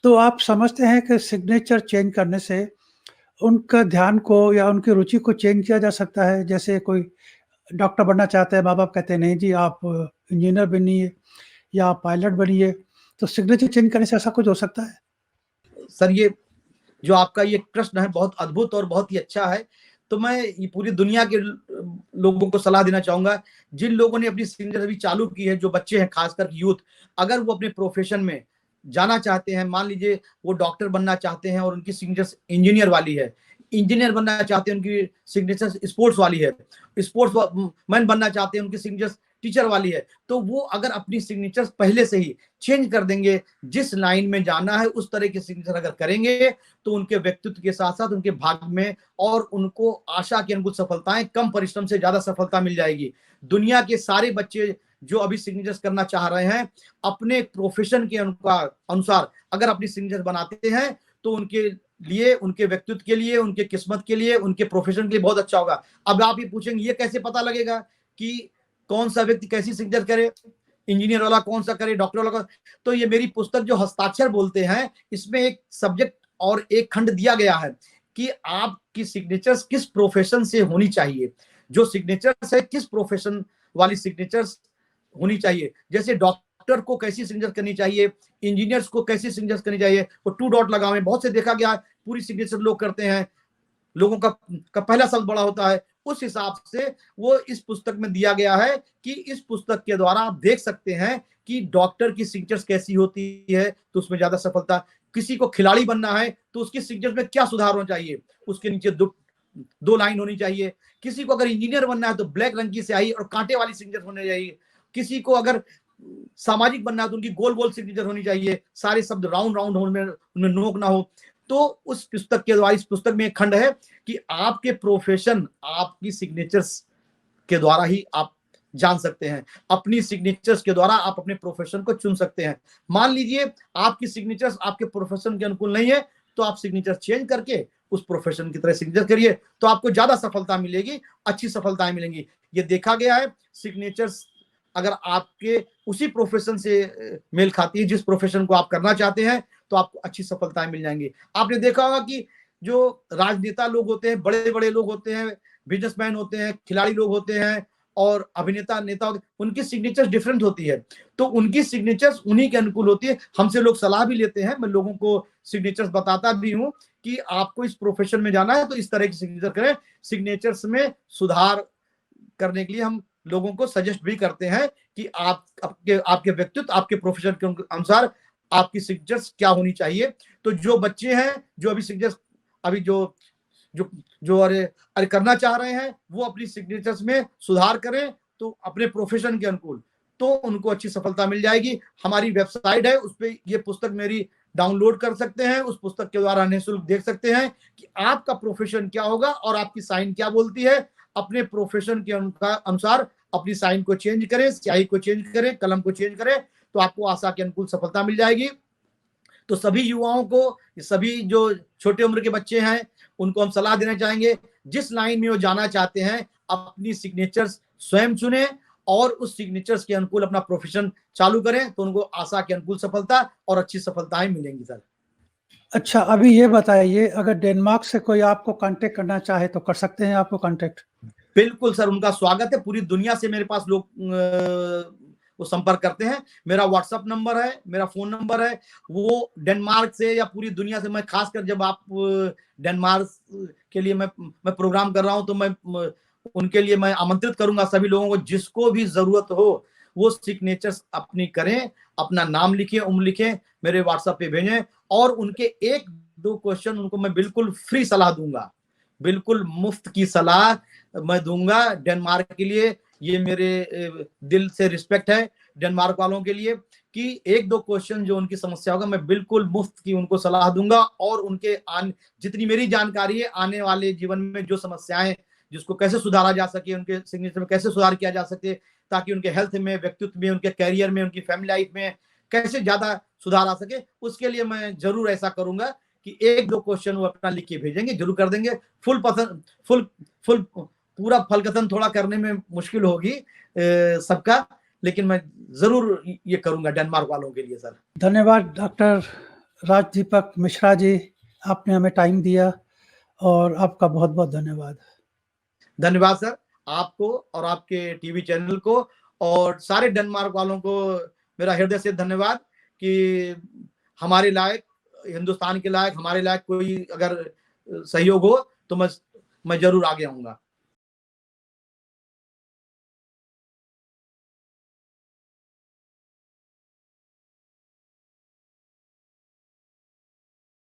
तो आप समझते हैं कि सिग्नेचर चेंज करने से उनका ध्यान को या उनकी रुचि को चेंज किया जा सकता है? जैसे कोई डॉक्टर बनना चाहते हैं, माँ बाप कहते हैं नहीं जी आप इंजीनियर बनिए या आप पायलट बनिए, तो सिग्नेचर चेंज करने से ऐसा कुछ हो सकता है? सर, ये जो आपका ये प्रश्न है बहुत अद्भुत और बहुत ही अच्छा है। तो मैं ये पूरी दुनिया के लोगों को सलाह देना चाहूंगा, जिन लोगों ने अपनी सिग्नेचर अभी चालू की है, जो बच्चे हैं, खासकर यूथ, अगर वो अपने प्रोफेशन में जाना चाहते हैं, मान लीजिए वो डॉक्टर बनना चाहते हैं और उनकी सिग्नेचर इंजीनियर वाली है, इंजीनियर बनना चाहते हैं उनकी सिग्नेचर स्पोर्ट्स वाली है, स्पोर्ट्स मैन बनना चाहते हैं उनकी सिग्नेचर टीचर वाली है, तो वो अगर अपनी सिग्नेचर पहले से ही चेंज कर देंगे, जिस लाइन में जाना है उस तरह की सिग्नेचर अगर करेंगे, तो उनके व्यक्तित्व के साथ साथ उनके भाग्य में और उनको आशा के अनुकूल सफलताएं, कम परिश्रम से ज्यादा सफलता मिल जाएगी। दुनिया के सारे बच्चे जो अभी सिग्नेचर करना चाह रहे हैं, अपने प्रोफेशन के अनुसार अगर अपनी सिग्नेचर बनाते हैं, तो उनके लिए, उनके व्यक्तित्व के लिए, उनके किस्मत के लिए, उनके प्रोफेशन के लिए बहुत अच्छा होगा। अब आप ये पूछेंगे ये कैसे पता लगेगा कि कौन सा व्यक्ति कैसी सिग्नेचर करे, इंजीनियर वाला कौन सा करे, डॉक्टर वाला? तो ये मेरी पुस्तक जो हस्ताक्षर बोलते हैं, इसमें एक सब्जेक्ट और एक खंड दिया गया है कि आपकी सिग्नेचर्स किस प्रोफेशन से होनी चाहिए, जो सिग्नेचर्स है किस प्रोफेशन वाली सिग्नेचर्स होनी चाहिए। जैसे डॉक्टर को कैसी सिग्नेचर करनी चाहिए, इंजीनियर्स को कैसी सिग्नेचर करनी चाहिए, वो 2 डॉट लगावे, बहुत से देखा गया पूरी सिग्नेचर लोग करते हैं, लोगों का पहला शब्द बड़ा होता है। उस हिसाब से वो इस पुस्तक में दिया गया है कि इस पुस्तक के द्वारा आप देख सकते हैं कि डॉक्टर की सिग्नेचर कैसी होती है, तो उसमें ज्यादा सफलता। किसी को खिलाड़ी बनना है तो उसकी सिग्नेचर में क्या सुधार होना चाहिए, उसके नीचे 2 लाइन होनी चाहिए। किसी को अगर इंजीनियर बनना है तो ब्लैक रंग की स्याही और कांटे वाली सिग्नेचर होनी चाहिए। किसी को अगर सामाजिक बनना है तो उनकी गोल गोल सिग्नेचर होनी चाहिए, सारे शब्द राउंड राउंड हो, उनमें नोक ना हो। तो उस पुस्तक के द्वारा, इस पुस्तक में एक खंड है कि आपके प्रोफेशन, आपकी सिग्नेचर्स के द्वारा ही आप जान सकते हैं। अपनी सिग्नेचर्स के द्वारा आप अपने प्रोफेशन को चुन सकते हैं। मान लीजिए आपकी सिग्नेचर्स आपके प्रोफेशन के अनुकूल नहीं है, तो आप सिग्नेचर चेंज करके उस प्रोफेशन की तरह सिग्नेचर करिए, तो आपको ज्यादा सफलता मिलेगी, अच्छी सफलताएं मिलेंगी। ये देखा गया है, सिग्नेचर्स अगर आपके उसी प्रोफेशन से मेल खाती है, जिस प्रोफेशन को आप करना चाहते हैं, तो आपको अच्छी सफलताएं मिल जाएंगी। आपने देखा होगा कि जो राजनेता लोग होते हैं, बड़े बड़े लोग होते हैं, बिजनेसमैन होते हैं, खिलाड़ी लोग होते हैं और अभिनेता नेता होते हैं, उनकी सिग्नेचर्स डिफरेंट होती है। तो उनकी सिग्नेचर्स उन्हीं के अनुकूल होती है। हमसे लोग सलाह भी लेते हैं, मैं लोगों को सिग्नेचर्स बताता भी हूँ कि आपको इस प्रोफेशन में जाना है तो इस तरह की सिग्नेचर करें। सिग्नेचर्स में सुधार करने के लिए हम लोगों को सजेस्ट भी करते हैं कि आपके व्यक्तित्व, आपके प्रोफेशन के अनुसार आपकी सिग्नेचर्स क्या होनी चाहिए। तो जो बच्चे हैं जो अभी सिग्नेचर्स अभी जो जो जो अरे करना चाह रहे हैं, वो अपनी सिग्नेचर्स में सुधार करें तो अपने प्रोफेशन के अनुकूल, तो उनको अच्छी सफलता मिल जाएगी। हमारी वेबसाइट है, उस पर ये पुस्तक मेरी डाउनलोड कर सकते हैं। उस पुस्तक के द्वारा निःशुल्क देख सकते हैं कि आपका प्रोफेशन क्या होगा और आपकी साइन क्या बोलती है। अपने प्रोफेशन के अनुसार अपनी साइन को चेंज करें, स्याही को चेंज करें, कलम को चेंज करें, तो आपको आशा के अनुकूल सफलता मिल जाएगी। तो सभी युवाओं को, सभी जो छोटे उम्र के बच्चे हैं, उनको हम सलाह देना चाहेंगे, जिस लाइन में वो जाना चाहते हैं अपनी सिग्नेचर्स स्वयं चुने और उस सिग्नेचर्स के अनुकूल अपना प्रोफेशन चालू करें, तो उनको आशा के अनुकूल सफलता और अच्छी सफलताएं मिलेंगी सर। अच्छा, अभी ये बताइए, अगर डेनमार्क से कोई आपको कांटेक्ट करना चाहे तो कर सकते हैं आपको कांटेक्ट? बिल्कुल सर, उनका स्वागत है। पूरी दुनिया से मेरे पास लोग वो संपर्क करते हैं। मेरा व्हाट्सएप नंबर है, मेरा फोन नंबर है। वो डेनमार्क से या पूरी दुनिया से, मैं खासकर जब आप डेनमार्क के लिए मैं प्रोग्राम कर रहा हूं, तो मैं उनके लिए मैं आमंत्रित करूंगा सभी लोगों को, जिसको भी जरूरत हो वो सिग्नेचर्स अपनी करें, अपना नाम लिखें, उम्र लिखें, मेरे व्हाट्सएप पे भेजें और उनके 1-2 क्वेश्चन उनको मैं बिल्कुल फ्री सलाह दूंगा, बिल्कुल मुफ्त की सलाह मैं दूंगा डेनमार्क के लिए। ये मेरे दिल से रिस्पेक्ट है डेनमार्क वालों के लिए कि 1-2 क्वेश्चन जो उनकी समस्या होगा, मैं बिल्कुल मुफ्त की उनको सलाह दूंगा और उनके जितनी मेरी जानकारी है, आने वाले जीवन में जो समस्याएं, जिसको कैसे सुधारा जा सके, उनके सिग्नेचर में कैसे सुधार किया जा सके, ताकि उनके हेल्थ में, व्यक्तित्व में, उनके कैरियर में, उनकी फैमिली लाइफ में कैसे ज्यादा सुधार आ सके, उसके लिए मैं जरूर ऐसा करूंगा कि 1-2 क्वेश्चन वो अपना लिख के भेजेंगे, जरूर कर देंगे। फुल पूरा फलकथन थोड़ा करने में मुश्किल होगी सबका, लेकिन मैं जरूर ये करूंगा डेनमार्क वालों के लिए सर। धन्यवाद डॉक्टर राजदीपक मिश्रा जी, आपने हमें टाइम दिया और आपका बहुत बहुत धन्यवाद। धन्यवाद सर, आपको और आपके टीवी चैनल को और सारे डेनमार्क वालों को मेरा हृदय से धन्यवाद कि हमारे लायक, हिंदुस्तान के लायक, हमारे लायक कोई अगर सहयोग हो तो मैं जरूर आगे आऊंगा।